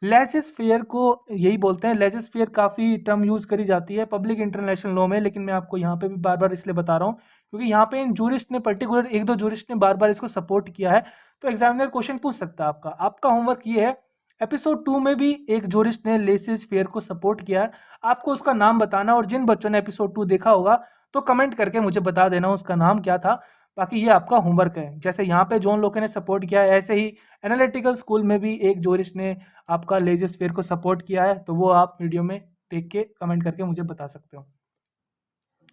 लेजिस फेयर को यही बोलते हैं। लेजिस फेयर काफ़ी टर्म यूज़ करी जाती है पब्लिक इंटरनेशनल लॉ में, लेकिन मैं आपको यहाँ पे भी बार बार इसलिए बता रहा हूँ क्योंकि यहाँ पे इन जूरिस्ट ने पर्टिकुलर 1-2 जूरिस्ट ने बार बार इसको सपोर्ट किया है। तो एग्जामिनर क्वेश्चन पूछ सकता है आपका होमवर्क ये है, एपिसोड 2 में भी एक जूरिस्ट ने लेजिस फेयर को सपोर्ट किया है, आपको उसका नाम बताना, और जिन बच्चों ने एपिसोड 2 देखा होगा तो कमेंट करके मुझे बता देना उसका नाम क्या था। बाकी ये आपका होमवर्क है। जैसे यहाँ पे जॉन लोके ने सपोर्ट किया है, ऐसे ही एनालिटिकल स्कूल में भी एक जूरिस्ट ने आपका लेजिस फेयर को सपोर्ट किया है, तो वो आप वीडियो में देख के कमेंट करके मुझे बता सकते हो।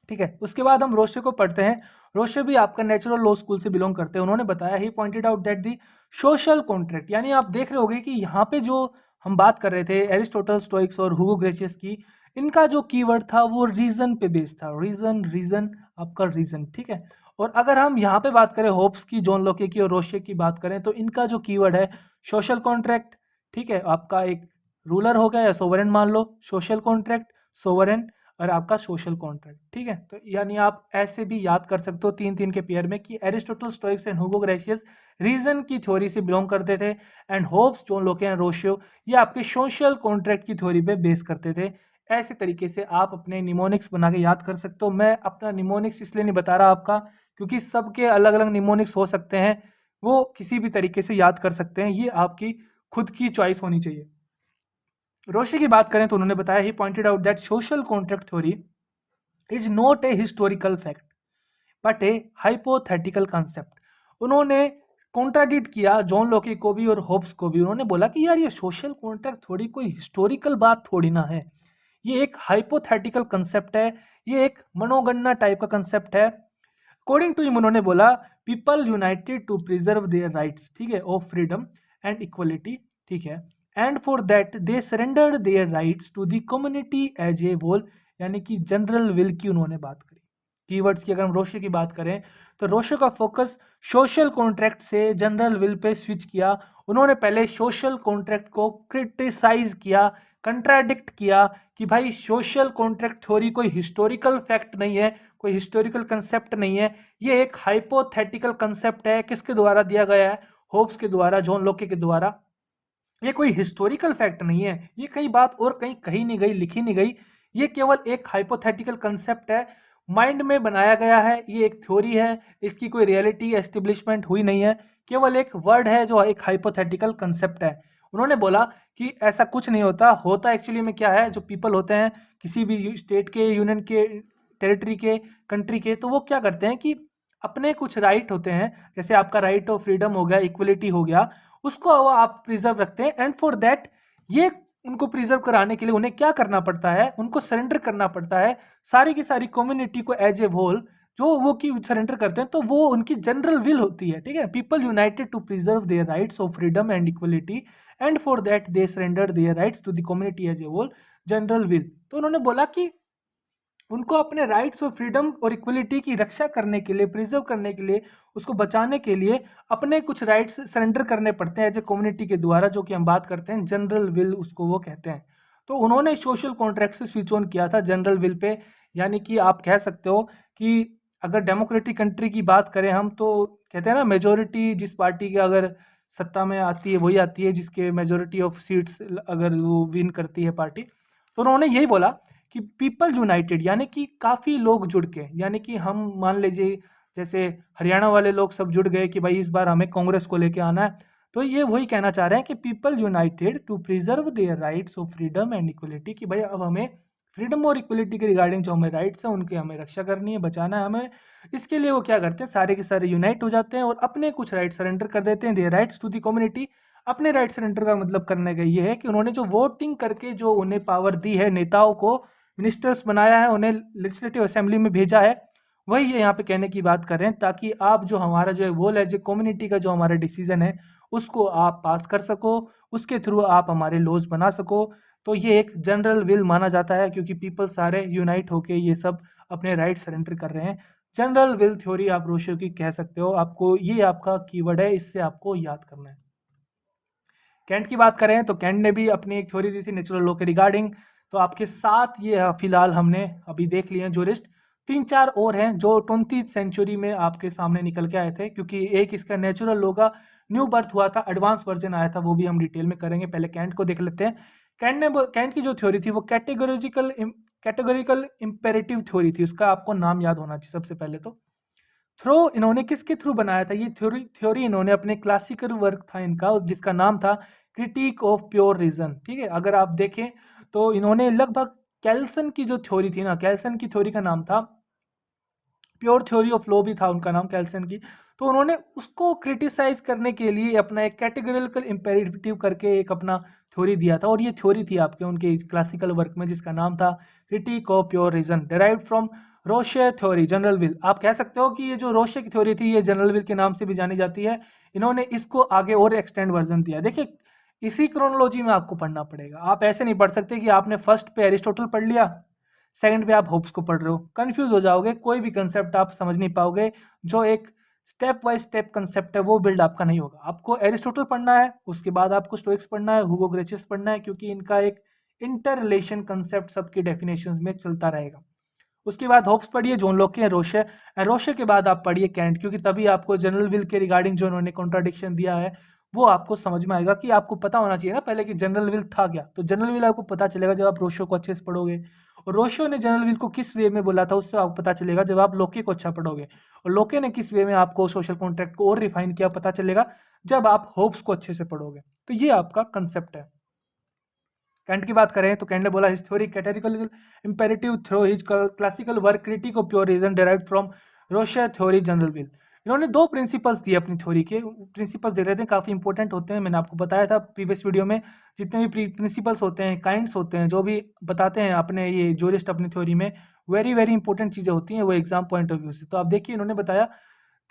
ठीक है, उसके बाद हम रोशे को पढ़ते हैं। रोशे भी आपका नेचुरल लॉ स्कूल से बिलोंग करते हैं। उन्होंने बताया, he pointed out that the social contract, यानी आप देख रहे होगे कि यहाँ पे जो हम बात कर रहे थे एरिस्टोटल, स्टोइक्स और हुगो ग्रेशियस की, इनका जो कीवर्ड था वो रीजन पे बेस्ड था। रीजन, रीजन, आपका रीजन। ठीक है, और अगर हम यहाँ पे बात करें होब्स की, जॉन लोके की और रोशे की बात करें, तो इनका जो कीवर्ड है सोशल कॉन्ट्रैक्ट। ठीक है, आपका एक रूलर हो गया या सोवरेन मान लो, सोशल कॉन्ट्रैक्ट, सोवरेन और आपका सोशल कॉन्ट्रैक्ट। ठीक है, तो यानी आप ऐसे भी याद कर सकते हो तीन तीन के पेयर में कि Aristotle, Stoics and Hugo Grotius reason की थ्योरी से बिलोंग करते थे, and Hobbes, John Locke and Rousseau ये आपके सोशल कॉन्ट्रैक्ट की थ्योरी पे बेस करते थे। ऐसे तरीके से आप अपने निमोनिक्स बना के याद कर सकते हो। मैं अपना निमोनिक्स इसलिए नहीं बता रहा आपका, क्योंकि सबके अलग अलग निमोनिक्स हो सकते हैं, वो किसी भी तरीके से याद कर सकते हैं, ये आपकी खुद की चॉइस होनी चाहिए। रोशे की बात करें तो उन्होंने बताया, he pointed out that social contract theory is not a historical fact but a hypothetical concept. उन्होंने कॉन्ट्राडिक्ट किया जॉन लोके को भी और होब्स को भी। उन्होंने बोला कि यार ये सोशल कॉन्ट्रैक्ट थोड़ी कोई हिस्टोरिकल बात थोड़ी ना है, ये एक हाइपोथेटिकल कंसेप्ट है, ये एक मनोगणना टाइप का कंसेप्ट है। अकॉर्डिंग टू हिम उन्होंने बोला, people united to preserve their rights, ठीक है, ऑफ फ्रीडम एंड इक्वलिटी। ठीक है, and for that they surrendered their rights to the community as a whole, यानी कि जनरल विल की उन्होंने बात करी। कीवर्ड्स की अगर हम रोशे की बात करें तो रोशे का फोकस सोशल कॉन्ट्रैक्ट से जनरल विल पे स्विच किया। उन्होंने पहले सोशल कॉन्ट्रैक्ट को क्रिटिसाइज किया, कंट्राडिक्ट किया कि भाई सोशल कॉन्ट्रैक्ट थ्योरी कोई हिस्टोरिकल फैक्ट नहीं है, कोई हिस्टोरिकल कंसेप्ट नहीं है, ये एक हाइपोथेटिकल कंसेप्ट है। किसके द्वारा दिया गया है? होब्स के द्वारा, जॉन लोके के द्वारा। ये कोई हिस्टोरिकल फैक्ट नहीं है, ये कई बात और कहीं कही नहीं गई, लिखी नहीं गई, ये केवल एक हाइपोथेटिकल कंसेप्ट है, माइंड में बनाया गया है, ये एक थ्योरी है, इसकी कोई रियलिटी एस्टेब्लिशमेंट हुई नहीं है, केवल एक वर्ड है जो एक हाइपोथेटिकल कंसेप्ट है। उन्होंने बोला कि ऐसा कुछ नहीं होता, होता एक्चुअली में क्या है, जो पीपल होते हैं किसी भी स्टेट के, यूनियन के, टेरिटरी के, कंट्री के, तो वो क्या करते हैं कि अपने कुछ राइट होते हैं, जैसे आपका राइट ऑफ फ्रीडम हो गया, इक्वलिटी हो गया, उसको वो आप प्रिजर्व रखते हैं। एंड फॉर दैट, ये उनको प्रिजर्व कराने के लिए उन्हें क्या करना पड़ता है, उनको सरेंडर करना पड़ता है सारी की सारी कम्युनिटी को एज ए होल। जो वो की सरेंडर करते हैं तो वो उनकी जनरल विल होती है। ठीक है, people united to preserve their rights of freedom and equality and for that they surrender their rights to the community as a whole, general will. तो उन्होंने बोला कि उनको अपने राइट्स और फ्रीडम और इक्वलिटी की रक्षा करने के लिए, प्रिजर्व करने के लिए, उसको बचाने के लिए अपने कुछ राइट्स सरेंडर करने पड़ते हैं एज ए कम्युनिटी के द्वारा, जो कि हम बात करते हैं जनरल विल, उसको वो कहते हैं। तो उन्होंने सोशल कॉन्ट्रैक्ट से स्विच ऑन किया था जनरल विल पे। यानी कि आप कह सकते हो कि अगर डेमोक्रेटिक कंट्री की बात करें हम, तो कहते हैं ना, मेजोरिटी जिस पार्टी की अगर सत्ता में आती है वही आती है जिसके मेजोरिटी ऑफ सीट्स अगर वो विन करती है पार्टी। तो उन्होंने यही बोला कि पीपल यूनाइटेड, यानी कि काफ़ी लोग जुड़ के, यानी कि हम मान लीजिए जैसे हरियाणा वाले लोग सब जुड़ गए कि भाई इस बार हमें कांग्रेस को लेके आना है, तो ये वही कहना चाह रहे हैं कि people united to preserve their rights of freedom and equality, कि भाई अब हमें फ्रीडम और इक्वलिटी के रिगार्डिंग जो हमें राइट्स हैं उनकी हमें रक्षा करनी है, बचाना है हमें। इसके लिए वो क्या करते हैं, सारे के सारे यूनाइट हो जाते हैं और अपने कुछ राइट सरेंडर कर देते हैं, their rights to the community. अपने राइट सरेंडर का मतलब करने का ये है कि उन्होंने जो वोटिंग करके जो उन्हें पावर दी है, नेताओं को मिनिस्टर्स बनाया है, उन्हें लेजिस्लेटिव असेंबली में भेजा है, वही ये यहाँ पे कहने की बात कर रहे हैं, ताकि आप जो हमारा जो है वो एज ए कम्युनिटी का जो हमारा डिसीजन है उसको आप पास कर सको, उसके थ्रू आप हमारे लॉज बना सको। तो ये एक जनरल विल माना जाता है, क्योंकि पीपल सारे यूनाइट होके ये सब अपने राइट सरेंडर कर रहे हैं। जनरल विल थ्योरी आप रोशो की कह सकते हो, आपको ये आपका कीवर्ड है, इससे आपको याद करना है। कैंट की बात करें तो कैंट ने भी अपनी एक थ्योरी दी थी नेचुरल लॉ के रिगार्डिंग। तो आपके साथ ये फिलहाल हमने अभी देख लिए हैं जूरिस्ट। तीन चार और हैं जो 20th सेंचुरी में आपके सामने निकल के आए थे, क्योंकि एक इसका नेचुरल लॉ का न्यू बर्थ हुआ था, एडवांस वर्जन आया था, वो भी हम डिटेल में करेंगे। पहले कैंट को देख लेते हैं। कैंट की जो थ्योरी थी वो कैटेगोरिकल इंपेरेटिव थ्योरी थी। उसका आपको नाम याद होना चाहिए सबसे पहले तो। थ्रो इन्होंने किसके थ्रू बनाया था? ये थ्योरी इन्होंने अपने क्लासिकल वर्क था इनका, जिसका नाम था क्रिटिक ऑफ प्योर रीजन। ठीक है, अगर आप देखें तो इन्होंने लगभग कैल्सन की जो थ्योरी थी ना, कैल्सन की थ्योरी का नाम था, प्योर थ्योरी ऑफ लॉ भी था उनका नाम कैल्सन की। तो उन्होंने उसको क्रिटिसाइज करने के लिए अपना एक कैटेगोरिकल इंपेरेटिव करके एक अपना थ्योरी दिया था, और ये थ्योरी थी आपके उनके क्लासिकल वर्क में जिसका नाम था critique of pure reason derived from Rousseau theory general will. आप कह सकते हो कि ये जो रोशे की थ्योरी थी ये जनरल विल के नाम से भी जानी जाती है। इन्होंने इसको आगे और एक्सटेंड वर्जन दिया। देखिए इसी क्रोनोलॉजी में आपको पढ़ना पड़ेगा, आप ऐसे नहीं पढ़ सकते कि आपने फर्स्ट पे एरिस्टोटल पढ़ लिया, सेकंड पे आप होब्स को पढ़ रहे हो, कंफ्यूज हो जाओगे, कोई भी कंसेप्ट आप समझ नहीं पाओगे। जो एक स्टेप बाय स्टेप कंसेप्ट है वो बिल्ड आपका नहीं होगा। आपको एरिस्टोटल पढ़ना है, उसके बाद आपको स्टोइक्स पढ़ना है, हुगो ग्रेशियस पढ़ना है, क्योंकि इनका एक इंटर रिलेशन कंसेप्ट सबकी डेफिनेशंस में चलता रहेगा। उसके बाद होप्स पढ़िए, जॉन लॉक के, रोशे, रोशे के बाद आप पढ़िए कैंट, क्योंकि तभी आपको जनरल विल के रिगार्डिंग जो उन्होंने कॉन्ट्राडिक्शन दिया है वो आपको समझ में आएगा। कि आपको पता होना चाहिए ना पहले कि जनरल विल था क्या, तो जनरल विल आपको पता चलेगा जब आप रोशो को अच्छे से पढ़ोगे, और रोशो ने जनरल विल को किस वे में बोला था उससे आपको पता चलेगा जब आप लोके को अच्छा पढ़ोगे, और लोके ने किस वे में आपको सोशल कॉन्ट्रैक्ट को और रिफाइन किया पता चलेगा जब आप होप्स को अच्छे से पढ़ोगे। तो ये आपका कंसेप्ट है। कैंट की बात करें तो कैंट ने बोला his theory categorical imperative through his classical work critique of pure reason derived from Rousseau theory general will. इन्होंने दो प्रिंसिपल्स दिए अपनी थ्योरी के, प्रिंसिपल्स दे रहे थे, काफी इंपॉर्टेंट होते हैं, मैंने आपको बताया था प्रीवियस वीडियो में। जितने भी प्रिंसिपल्स होते हैं, काइंड्स होते हैं, जो भी बताते हैं अपने ये जूरिस्ट अपनी थ्योरी में, वेरी वेरी इंपॉर्टेंट चीजें होती हैं वो एग्जाम पॉइंट ऑफ व्यू से। तो आप देखिए इन्होंने बताया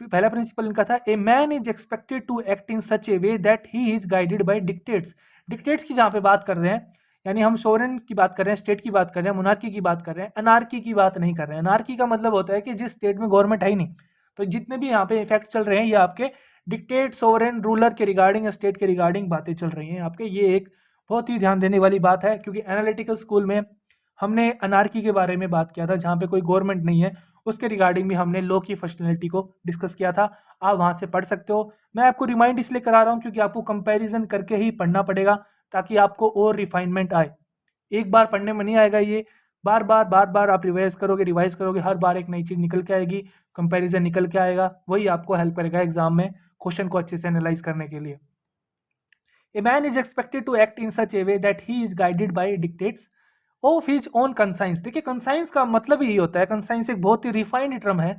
पहला प्रिंसिपल इनका था a man is expected to act in such a way that he is guided by dictates. Dictates की जहाँ पे बात कर रहे हैं, यानी हम सोवरेन की बात कर रहे हैं, स्टेट की बात कर रहे हैं, मोनार्की की बात कर रहे हैं, अनार्की की बात नहीं कर रहे हैं। अनार्की का मतलब होता है कि जिस स्टेट में गवर्नमेंट है ही नहीं, तो जितने भी यहाँ पे इफेक्ट चल रहे हैं ये आपके डिक्टेट सोवरेन रूलर के रिगार्डिंग, स्टेट के रिगार्डिंग बातें चल रही हैं आपके। ये एक बहुत ही ध्यान देने वाली बात है, क्योंकि एनालिटिकल स्कूल में हमने अनार्की के बारे में बात किया था, जहाँ पे कोई गवर्नमेंट नहीं है, उसके रिगार्डिंग भी हमने लॉ की फंक्शनलिटी को डिस्कस किया था। आप वहाँ से पढ़ सकते हो। मैं आपको रिमाइंड इसलिए करा रहा हूँ क्योंकि आपको कंपैरिजन करके ही पढ़ना पड़ेगा, ताकि आपको और रिफाइनमेंट आए। एक बार पढ़ने में नहीं आएगा ये, बार बार आप रिवाइज करोगे, हर बार एक नई चीज़ निकल के आएगी, कंपैरिजन निकल के आएगा, वही आपको हेल्प करेगा एग्जाम में क्वेश्चन को अच्छे से एनालाइज करने के लिए। A man is expected to act in such a way that he is guided by dictates of his own conscience. देखिए कंसाइंस का मतलब ही होता है, कंसाइंस एक बहुत ही रिफाइंड टर्म है,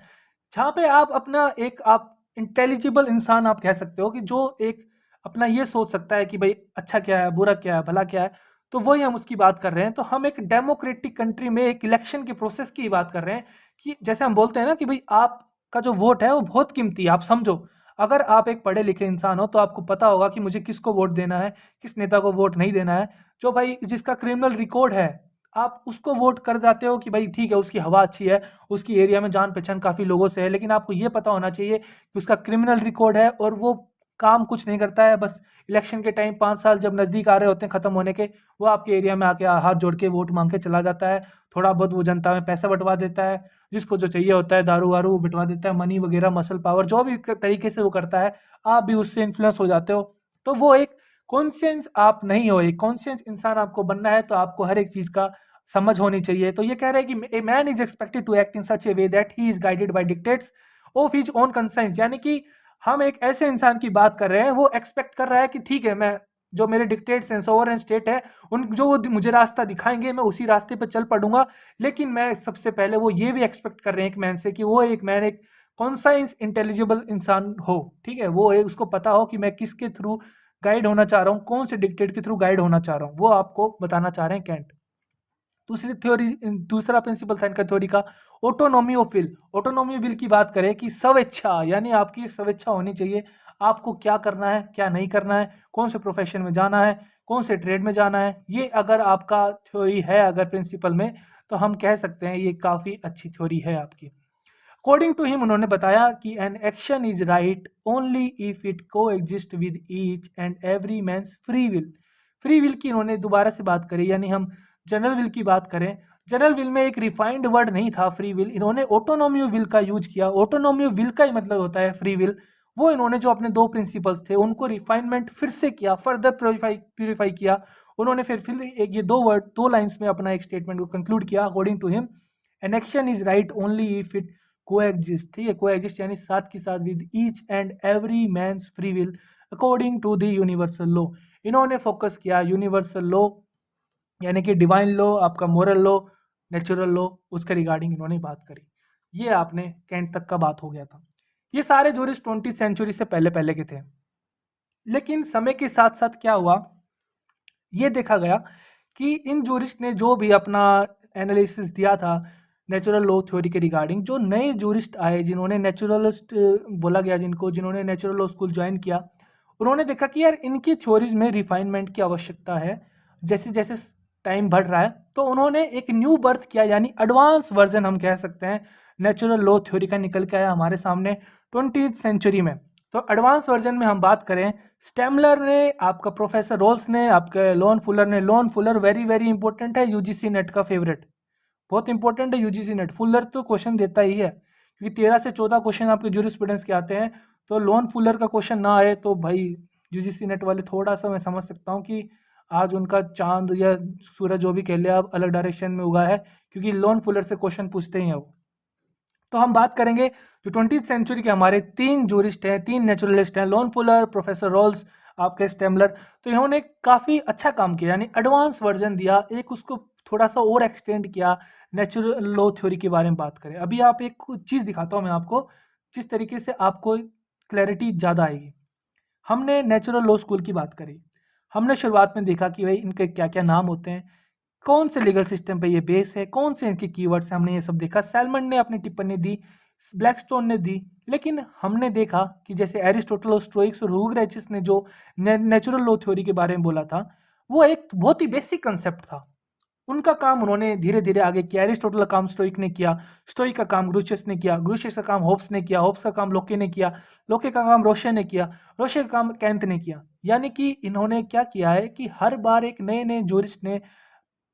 जहाँ पे आप अपना एक आप इंटेलिजिबल इंसान आप कह सकते हो, कि जो एक अपना ये सोच सकता है कि भाई अच्छा क्या है, बुरा क्या है, भला क्या है, तो वही हम उसकी बात कर रहे हैं। तो हम एक डेमोक्रेटिक कंट्री में एक इलेक्शन के प्रोसेस की बात कर रहे हैं, कि जैसे हम बोलते हैं ना कि भाई आपका जो वोट है वो बहुत कीमती है। आप समझो, अगर आप एक पढ़े लिखे इंसान हो तो आपको पता होगा कि मुझे किसको वोट देना है, किस नेता को वोट नहीं देना है। जो भाई जिसका क्रिमिनल रिकॉर्ड है, आप उसको वोट कर जाते हो कि भाई ठीक है उसकी हवा अच्छी है, उसकी एरिया में जान पहचान काफ़ी लोगों से है, लेकिन आपको ये पता होना चाहिए कि उसका क्रिमिनल रिकॉर्ड है और वो काम कुछ नहीं करता है। बस इलेक्शन के टाइम 5 साल जब नज़दीक आ रहे होते हैं ख़त्म होने के, वो आपके एरिया में आके हाथ जोड़ के वोट मांग के चला जाता है। थोड़ा बहुत वो जनता में पैसा बंटवा देता है, जिसको जो चाहिए होता है दारू वारू वो बंटवा देता है, मनी वगैरह, मसल पावर, जो भी तरीके से वो करता है, आप भी उससे इन्फ्लुएंस हो जाते हो। तो वो एक कॉन्शियस आप नहीं हो, एक कॉन्शियस इंसान आपको बनना है, तो आपको हर एक चीज़ का समझ होनी चाहिए। तो ये कह रहे हैं कि a man is expected to act in such a way that he is guided by dictates of his own conscience. यानी कि हम एक ऐसे इंसान की बात कर रहे हैं, वो एक्सपेक्ट कर रहा है कि ठीक है मैं जो मेरे डिक्टेट्स हैं, सोवरेन स्टेट है, उन जो वो मुझे रास्ता दिखाएंगे मैं उसी रास्ते पर चल पड़ूंगा। लेकिन मैं सबसे पहले वो ये भी एक्सपेक्ट कर रहे हैं एक मैन से कि वो एक मैन एक कॉन्साइंस इंटेलिजिबल इंसान हो। ठीक है, वो एक उसको पता हो कि मैं किसके थ्रू गाइड होना चाह रहा हूँ, कौन से डिक्टेट के थ्रू गाइड होना चाह रहा हूँ, वो आपको बताना चाह रहे हैं कैंट। दूसरी थ्योरी, दूसरा प्रिंसिपल था इनका थ्योरी का autonomy of will. Autonomy of will की बात करें कि स्वेच्छा, यानी आपकी एक स्वेच्छा होनी चाहिए, आपको क्या करना है क्या नहीं करना है, कौन से प्रोफेशन में जाना है, कौन से ट्रेड में जाना है। ये अगर आपका थ्योरी है अगर प्रिंसिपल में, तो हम कह सकते हैं ये काफ़ी अच्छी थ्योरी है आपकी। अकॉर्डिंग टू हिम उन्होंने बताया कि an action is right only if it coexist with each and every man's free will. Free will की इन्होंने दोबारा से बात करी, यानी हम जनरल विल की बात करें, जनरल विल में एक रिफाइंड वर्ड नहीं था फ्री विल, इन्होंने ऑटोनॉमी ऑफ विल का यूज किया। ऑटोनॉमी ऑफ विल का ही मतलब होता है फ्री विल। वो इन्होंने जो अपने दो प्रिंसिपल्स थे उनको रिफाइनमेंट फिर से किया, फर्दर प्योरीफाई किया उन्होंने। फिर एक ये दो वर्ड दो लाइंस में अपना एक स्टेटमेंट को कंक्लूड किया। According to him an action is right only if it coexist. ठीक है, कोएग्जिस्ट यानी साथ के साथ with each and every man's free will according to the universal law. इन्होंने फोकस किया यूनिवर्सल लॉ, यानी कि डिवाइन लॉ, आपका मोरल लॉ, नेचुरल लॉ, उसके रिगार्डिंग इन्होंने बात करी। ये आपने कैंट तक का बात हो गया था। ये सारे जूरिस्ट 20वीं सेंचुरी से पहले पहले के थे। लेकिन समय के साथ साथ क्या हुआ, ये देखा गया कि इन जूरिस्ट ने जो भी अपना एनालिसिस दिया था नेचुरल लॉ थ्योरी के रिगार्डिंग, जो नए जूरिस्ट आए जिन्होंने नेचुरलिस्ट बोला गया जिनको, जिन्होंने नेचुरल लॉ स्कूल ज्वाइन किया, उन्होंने देखा कि यार इनकी थ्योरीज में रिफाइनमेंट की आवश्यकता है। जैसे जैसे टाइम बढ़ रहा है तो उन्होंने एक न्यू बर्थ किया, यानी एडवांस वर्जन हम कह सकते हैं नेचुरल लॉ थ्योरी का निकल के आया हमारे सामने 20वीं सेंचुरी में। तो एडवांस वर्जन में हम बात करें, स्टेमलर ने, आपका प्रोफेसर रोल्स ने, आपके लोन फुलर ने, loan Fuller very very important है, यूजीसी नेट का फेवरेट, बहुत इंपॉर्टेंट है यूजीसी नेट। फुलर तो क्वेश्चन देता ही है क्योंकि 13 से 14 क्वेश्चन आपके जूरिस्प्रूडेंस के आते हैं, तो लोन फुलर का क्वेश्चन ना आए तो भाई यूजीसी नेट वाले थोड़ा सा मैं समझ सकता हूँ कि आज उनका चांद या सूरज जो भी कह लिया आप अलग डायरेक्शन में उगा है, क्योंकि लोन फुलर से क्वेश्चन पूछते ही हैं वो। तो हम बात करेंगे जो 20वीं सेंचुरी के हमारे 3 जूरिस्ट हैं, 3 नेचुरलिस्ट हैं, लोन फुलर, प्रोफेसर रोल्स, आपके स्टेमलर। तो इन्होंने काफ़ी अच्छा काम किया, यानी एडवांस वर्जन दिया, एक उसको थोड़ा सा और एक्सटेंड किया। नेचुरल लॉ थ्योरी के बारे में बात करें, अभी आप एक चीज़ दिखाता हूँ मैं आपको, जिस तरीके से आपको क्लैरिटी ज़्यादा आएगी। हमने नेचुरल लॉ स्कूल की बात करी, हमने शुरुआत में देखा कि भाई इनके क्या क्या नाम होते हैं, कौन से लीगल सिस्टम पे ये बेस है, कौन से इनके कीवर्ड्स हैं, हमने ये सब देखा। सैलमन ने अपनी टिप्पणी दी, ब्लैकस्टोन ने दी, लेकिन हमने देखा कि जैसे एरिस्टोटल और स्टोइक्स और ह्यूगरेचिस ने जो नेचुरल लॉ थ्योरी के बारे में बोला था, वो एक बहुत ही बेसिक कंसेप्ट था। उनका काम उन्होंने धीरे धीरे आगे किया। एरिस्टोटल का काम स्टोइक ने किया, स्टोइक का काम ग्रुशियस ने किया, ग्रुशियस का काम होब्स ने किया, होब्स का काम लोके ने किया, लोके का काम रोशे ने किया, रोशे का काम कैंत ने किया। यानी कि इन्होंने क्या किया है कि हर बार एक नए नए जूरिस्ट ने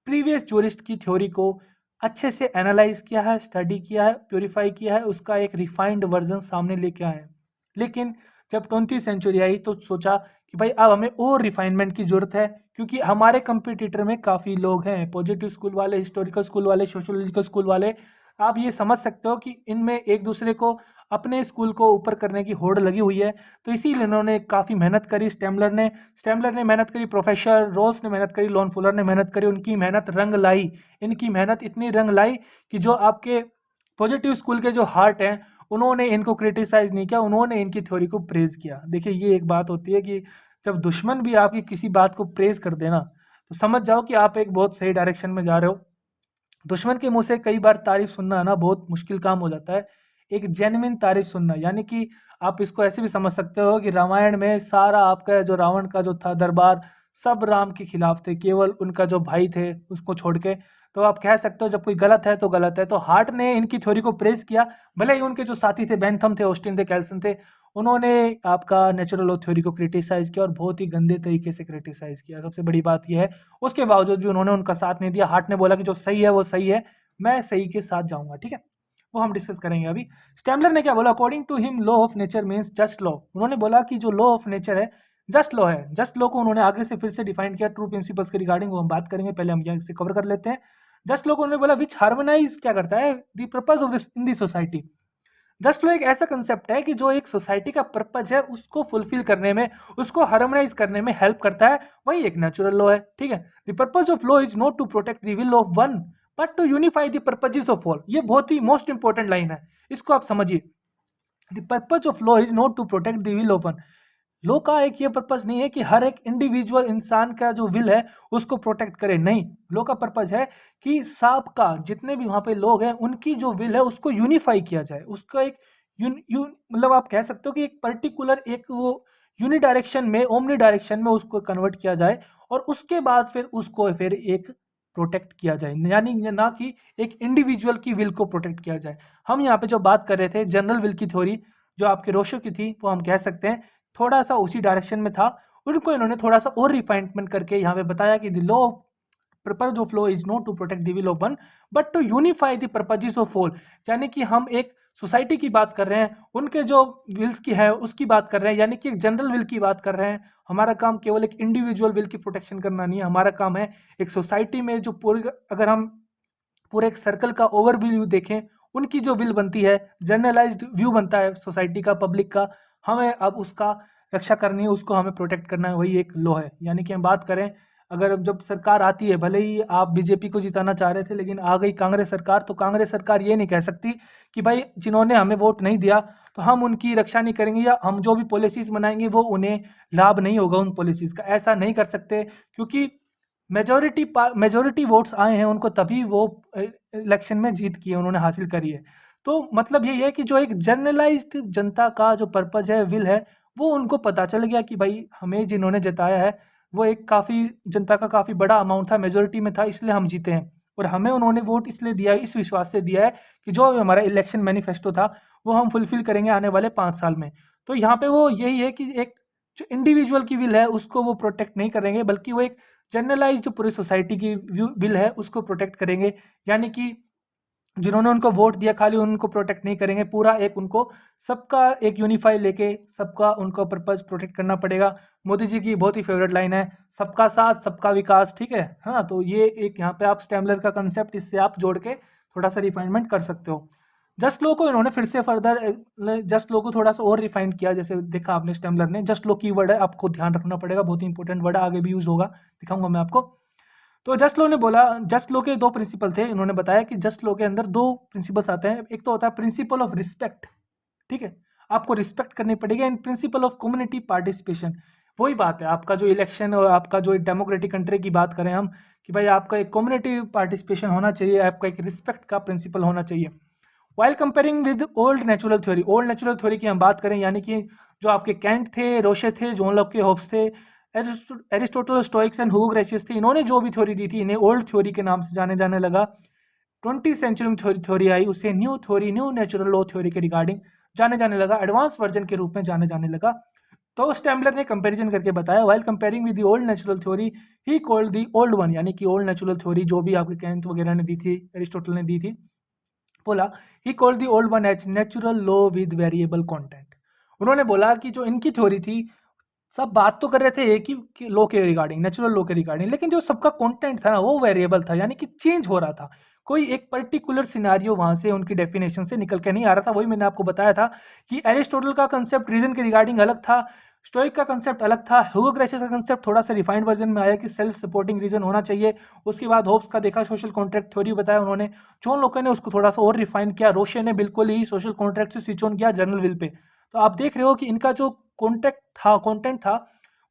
प्रीवियस जूरिस्ट की थ्योरी को अच्छे से एनालाइज किया है, स्टडी किया है, प्योरीफाई किया है, उसका एक रिफाइंड वर्जन सामने लेके आए हैं। लेकिन जब 20वीं सेंचुरी आई तो सोचा कि भाई अब हमें और रिफाइनमेंट की जरूरत है, क्योंकि हमारे कंपटीटर में काफ़ी लोग हैं, पॉजिटिव स्कूल वाले, हिस्टोरिकल स्कूल वाले, सोशोलॉजिकल स्कूल वाले। आप ये समझ सकते हो कि इनमें एक दूसरे को, अपने स्कूल को ऊपर करने की होड़ लगी हुई है। तो इसीलिए इन्होंने काफ़ी मेहनत करी। स्टेमलर ने मेहनत करी, प्रोफेसर रोल्स ने मेहनत करी, लोन फुलर ने मेहनत करी। उनकी मेहनत रंग लाई, इनकी मेहनत इतनी रंग लाई कि जो आपके पॉजिटिव स्कूल के जो हार्ट हैं उन्होंने इनको क्रिटिसाइज नहीं किया, उन्होंने इनकी थ्योरी को प्रेज किया। देखिए ये एक बात होती है कि जब दुश्मन भी आपकी किसी बात को प्रेज कर देना तो समझ जाओ कि आप एक बहुत सही डायरेक्शन में जा रहे हो। दुश्मन के मुंह से कई बार तारीफ सुनना ना बहुत मुश्किल काम हो जाता है, एक जेन्युइन तारीफ सुनना। यानी कि आप इसको ऐसे भी समझ सकते हो कि रामायण में सारा आपका जो रावण का जो था दरबार, सब राम के खिलाफ थे, केवल उनका जो भाई थे उसको छोड़ के। तो आप कह सकते हो जब कोई गलत है तो गलत है। तो हार्ट ने इनकी थ्योरी को प्रेज किया, भले ही उनके जो साथी थे, बेंथम थे, ऑस्टिन थे, कैल्सन थे, उन्होंने आपका नेचुरल लॉ थ्योरी को क्रिटिसाइज किया और बहुत ही गंदे तरीके से क्रिटिसाइज किया। सबसे बड़ी बात यह है, उसके बावजूद भी उन्होंने उनका साथ नहीं दिया। हार्ट ने बोला कि जो सही है वो सही है, मैं सही के साथ जाऊंगा। ठीक है, वो हम डिस्कस करेंगे अभी। स्टेमलर ने क्या बोला, according to him law of nature means just law. उन्होंने बोला कि जो लॉ ऑफ नेचर है जस्ट लॉ है। जस्ट लॉ को उन्होंने आगे से फिर से डिफाइन किया ट्रू प्रिंसिपल्स के रिगार्डिंग, वो हम बात करेंगे, पहले हम यहाँ से कवर कर लेते हैं। जस्ट लॉ को उन्होंने बोला विच हार्मोनाइज क्या करता है the purpose of this in the society. Just law एक ऐसा कंसेप्ट है कि जो एक सोसाइटी का पर्पज है उसको फुलफिल करने में, उसको हार्मोनाइज करने में हेल्प करता है, वही एक नेचुरल लॉ है। ठीक है, the purpose of law is not to protect the will of one but to unify the purposes of all. ये बहुत ही मोस्ट इंपॉर्टेंट लाइन है, इसको आप समझिए। The purpose of law is not to protect the will of one. Law का एक ये पर्पस नहीं है कि हर एक इंडिविजुअल इंसान का जो विल है उसको प्रोटेक्ट करे, नहीं। लॉ का पर्पस है कि सबका, जितने भी वहां पे लोग हैं, उनकी जो विल है उसको यूनिफाई किया जाए, उसका एक मतलब आप कह सकते हो कि एक पर्टिकुलर एक वो यूनि डायरेक्शन में, ओमनी डायरेक्शन में उसको कन्वर्ट किया जाए और उसके बाद फिर उसको फिर एक प्रोटेक्ट किया जाए, यानी ना कि एक इंडिविजुअल की विल को प्रोटेक्ट किया जाए। हम यहाँ पे जो बात कर रहे थे जनरल विल की थ्योरी जो आपके रोशो की थी, वो हम कह सकते हैं थोड़ा सा उसी डायरेक्शन में था। उनको इन्होंने थोड़ा सा और रिफाइनमेंट करके यहाँ पे बताया कि the law purpose of law is not to protect the will of one but to unify the purposes of all. यानी कि हम एक सोसाइटी की बात कर रहे हैं, उनके जो विल्स की है उसकी बात कर रहे हैं, यानी कि एक जनरल विल की बात कर रहे हैं। हमारा काम केवल एक इंडिविजुअल विल की प्रोटेक्शन करना नहीं है, हमारा काम है एक सोसाइटी में जो पूरी, अगर हम पूरे एक सर्कल का ओवरव्यू देखें, उनकी जो विल बनती है, जनरलाइज्ड व्यू बनता है सोसाइटी का, पब्लिक का, हमें अब उसका रक्षा करनी है, उसको हमें प्रोटेक्ट करना है, वही एक लॉ है। यानी कि हम बात करें, अगर जब सरकार आती है, भले ही आप बीजेपी को जिताना चाह रहे थे लेकिन आ गई कांग्रेस सरकार, तो कांग्रेस सरकार ये नहीं कह सकती कि भाई जिन्होंने हमें वोट नहीं दिया तो हम उनकी रक्षा नहीं करेंगे, या हम जो भी पॉलिसीज बनाएंगे वो उन्हें लाभ नहीं होगा उन पॉलिसीज का, ऐसा नहीं कर सकते। क्योंकि मेजोरिटी वोट्स आए हैं उनको, तभी वो इलेक्शन में जीत की है, उन्होंने हासिल करी है। तो मतलब यही है कि जो एक जनरलाइज्ड जनता का जो पर्पज है, विल है, वो उनको पता चल गया कि भाई हमें जिन्होंने जिताया है वो एक काफ़ी जनता का काफ़ी बड़ा अमाउंट था, मेजोरिटी में था, इसलिए हम जीते हैं। और हमें उन्होंने वोट इसलिए दिया है, इस विश्वास से दिया है कि जो हमारा इलेक्शन मैनिफेस्टो था वो हम फुलफिल करेंगे आने वाले 5 साल में। तो यहाँ पे वो यही है कि एक जो इंडिविजुअल की विल है उसको वो प्रोटेक्ट नहीं करेंगे, बल्कि वो एक जनरलाइज जो पूरी सोसाइटी की विल है उसको प्रोटेक्ट करेंगे। यानी कि जिन्होंने उनको वोट दिया खाली उनको प्रोटेक्ट नहीं करेंगे, पूरा एक उनको सबका एक यूनिफाई लेके सबका उनको पर्पज प्रोटेक्ट करना पड़ेगा। मोदी जी की बहुत ही फेवरेट लाइन है, सबका साथ सबका विकास, ठीक है। हाँ, तो ये एक यहाँ पे आप स्टैमलर का कंसेप्ट इससे आप जोड़ के थोड़ा सा रिफाइनमेंट कर सकते हो। जस्ट लो को इन्होंने फिर से फर्दर जस्ट लो को थोड़ा सा और रिफाइन किया, जैसे देखा आपने स्टैमलर ने। जस्ट लो की वर्ड है, आपको ध्यान रखना पड़ेगा, बहुत ही इंपॉर्टेंट वर्ड है, आगे भी यूज होगा, दिखाऊंगा मैं आपको। तो जस्ट लो ने बोला, जस्ट लो के दो प्रिंसिपल थे, इन्होंने बताया कि जस्ट लो के अंदर दो प्रिंसिपल्स आते हैं। एक तो होता है प्रिंसिपल ऑफ रिस्पेक्ट, ठीक है, आपको रिस्पेक्ट करनी पड़ेगी, and principle of community participation. वही बात है, आपका जो इलेक्शन और आपका जो डेमोक्रेटिक कंट्री की बात करें हम, कि भाई आपका एक कम्युनिटी पार्टिसिपेशन होना चाहिए, आपका एक रिस्पेक्ट का प्रिंसिपल होना चाहिए। While comparing with old natural theory, old natural theory की हम बात करें, यानी कि जो आपके कैंट थे, रोशे थे, जॉन लॉक के, होब्स थे, Aristotle, Stoics and Hugo Grotius थे, इन्होंने जो भी थ्योरी दी थी इन्हें ओल्ड थ्योरी के नाम से जाने जाने लगा। 20वीं सेंचुरी में थ्योरी आई, उसे new theory, new natural law theory के रिगार्डिंग जाने जाने लगा, एडवांस वर्जन के रूप में जाने जाने लगा। तो स्टैम्बलर ने कंपैरिजन करके बताया, while comparing with the old natural theory he called the old one, यानी कि ओल्ड नेचुरल थ्योरी जो भी आपके कैंट वगैरह ने दी थी, एरिस्टोटल ने दी थी, बोला he called the old one as natural law with variable content. उन्होंने बोला कि जो इनकी थ्योरी थी, सब बात तो कर रहे थे एक ही लॉ के रिगार्डिंग, नेचुरल लॉ के रिगार्डिंग, लेकिन जो सबका कंटेंट था ना वो वेरिएबल था, यानी कि चेंज हो रहा था। कोई एक पर्टिकुलर सिनारियो वहां से उनकी डेफिनेशन से निकल के नहीं आ रहा था। वही मैंने आपको बताया था कि एरिस्टोटल का कंसेप्ट रीजन के रिगार्डिंग अलग था, स्टोइक का कंसेप्ट अलग था, ह्यूगो ग्रेशियस का कंसेप्ट थोड़ा सा रिफाइंड वर्जन में आया कि सेल्फ सपोर्टिंग रीजन होना चाहिए। उसके बाद होब्स का देखा, सोशल कॉन्ट्रैक्ट थ्योरी बताया उन्होंने। जॉन लोके ने उसको थोड़ा सा और रिफाइन किया, रोशे ने बिल्कुल ही सोशल कॉन्ट्रैक्ट से स्विच ऑन किया जनरल विल पे। तो आप देख रहे हो कि इनका जो कॉन्टेक्ट था, कंटेंट था,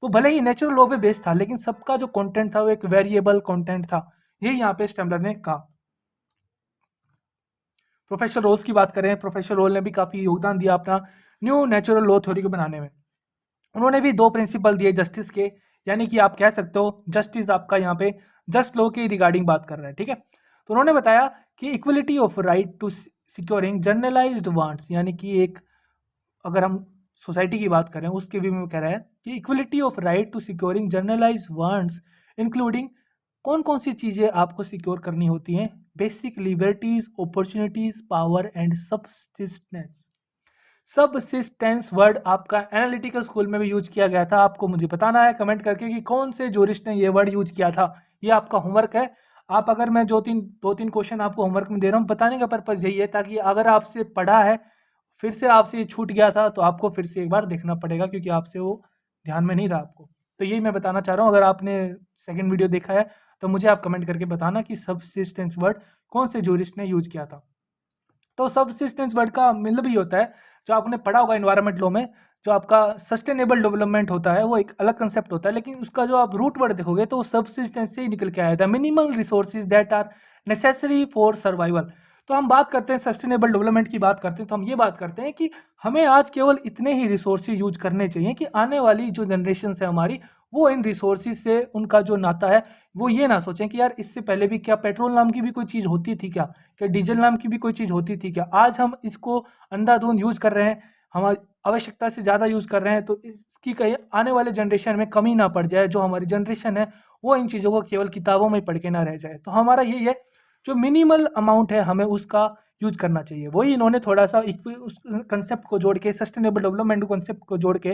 वो भले ही नेचुरल लॉ पे बेस्ड था, लेकिन सबका जो कंटेंट था वो एक वेरिएबल कंटेंट था। यही यहाँ पे स्टैम्बलर ने कहा। प्रोफेसर रोल्स की बात करें, प्रोफेसर रोल ने भी काफी योगदान दिया अपना न्यू नेचुरल लॉ थ्योरी को बनाने में। उन्होंने भी दो प्रिंसिपल दिए जस्टिस के, यानी कि आप कह सकते हो जस्टिस आपका यहाँ पे जस्ट लॉ के रिगार्डिंग बात कर रहा है, ठीक है। तो उन्होंने बताया कि equality of right to securing generalised wants, यानी कि एक, अगर हम सोसाइटी की बात करें उसके भी में कह रहा है कि equality of right to securing generalised wants including कौन कौन सी चीज़ें आपको सिक्योर करनी होती हैं, basic liberties, opportunities, power and subsistence. Subsistence word आपका एनालिटिकल स्कूल में भी यूज किया गया था। आपको मुझे बताना है कमेंट करके कि कौन से जूरिस्ट ने ये वर्ड यूज किया था। ये आपका होमवर्क है। आप अगर मैं दो तीन क्वेश्चन आपको होमवर्क में दे रहा हूँ, बताने का पर्पज यही है ताकि अगर आपसे पढ़ा है, फिर से आपसे ये छूट गया था, तो आपको फिर से एक बार देखना पड़ेगा, क्योंकि आपसे वो ध्यान में नहीं रहा आपको। तो यही मैं बताना चाह रहा हूँ। अगर आपने सेकंड वीडियो देखा है तो मुझे आप कमेंट करके बताना कि सबसिस्टेंस वर्ड कौन से जूरिस्ट ने यूज किया था। तो सबसिस्टेंस वर्ड का मतलब ही होता है, जो आपने पढ़ा होगा एनवायरमेंट लॉ में, जो आपका सस्टेनेबल डेवलपमेंट होता है वो एक अलग कंसेप्ट होता है, लेकिन उसका जो आप रूट वर्ड देखोगे तो वो सबसिस्टेंस से ही निकल के आया था, minimal resources that are necessary for survival. तो हम बात करते हैं सस्टेनेबल डेवलपमेंट की बात करते हैं, तो हम ये बात करते हैं कि हमें आज केवल इतने ही रिसोर्सेज यूज करने चाहिए कि आने वाली जो जनरेशन है हमारी, वो इन रिसोर्सेज से उनका जो नाता है वो ये ना सोचें कि यार इससे पहले भी क्या पेट्रोल नाम की भी कोई चीज़ होती थी क्या डीजल नाम की भी कोई चीज़ होती थी क्या। आज हम इसको अंधाधुंध यूज़ कर रहे हैं, हमारी आवश्यकता से ज़्यादा यूज़ कर रहे हैं, तो इसकी कहीं आने वाले जनरेशन में कमी ना पड़ जाए। जो हमारी जनरेशन है वो इन चीज़ों को केवल किताबों में पढ़ के ना रह जाए। तो हमारा यही है, जो मिनिमल अमाउंट है हमें उसका यूज करना चाहिए। वही इन्होंने थोड़ा सा उस कंसेप्ट को जोड़ के, सस्टेनेबल डेवलपमेंट कंसेप्ट को जोड़ के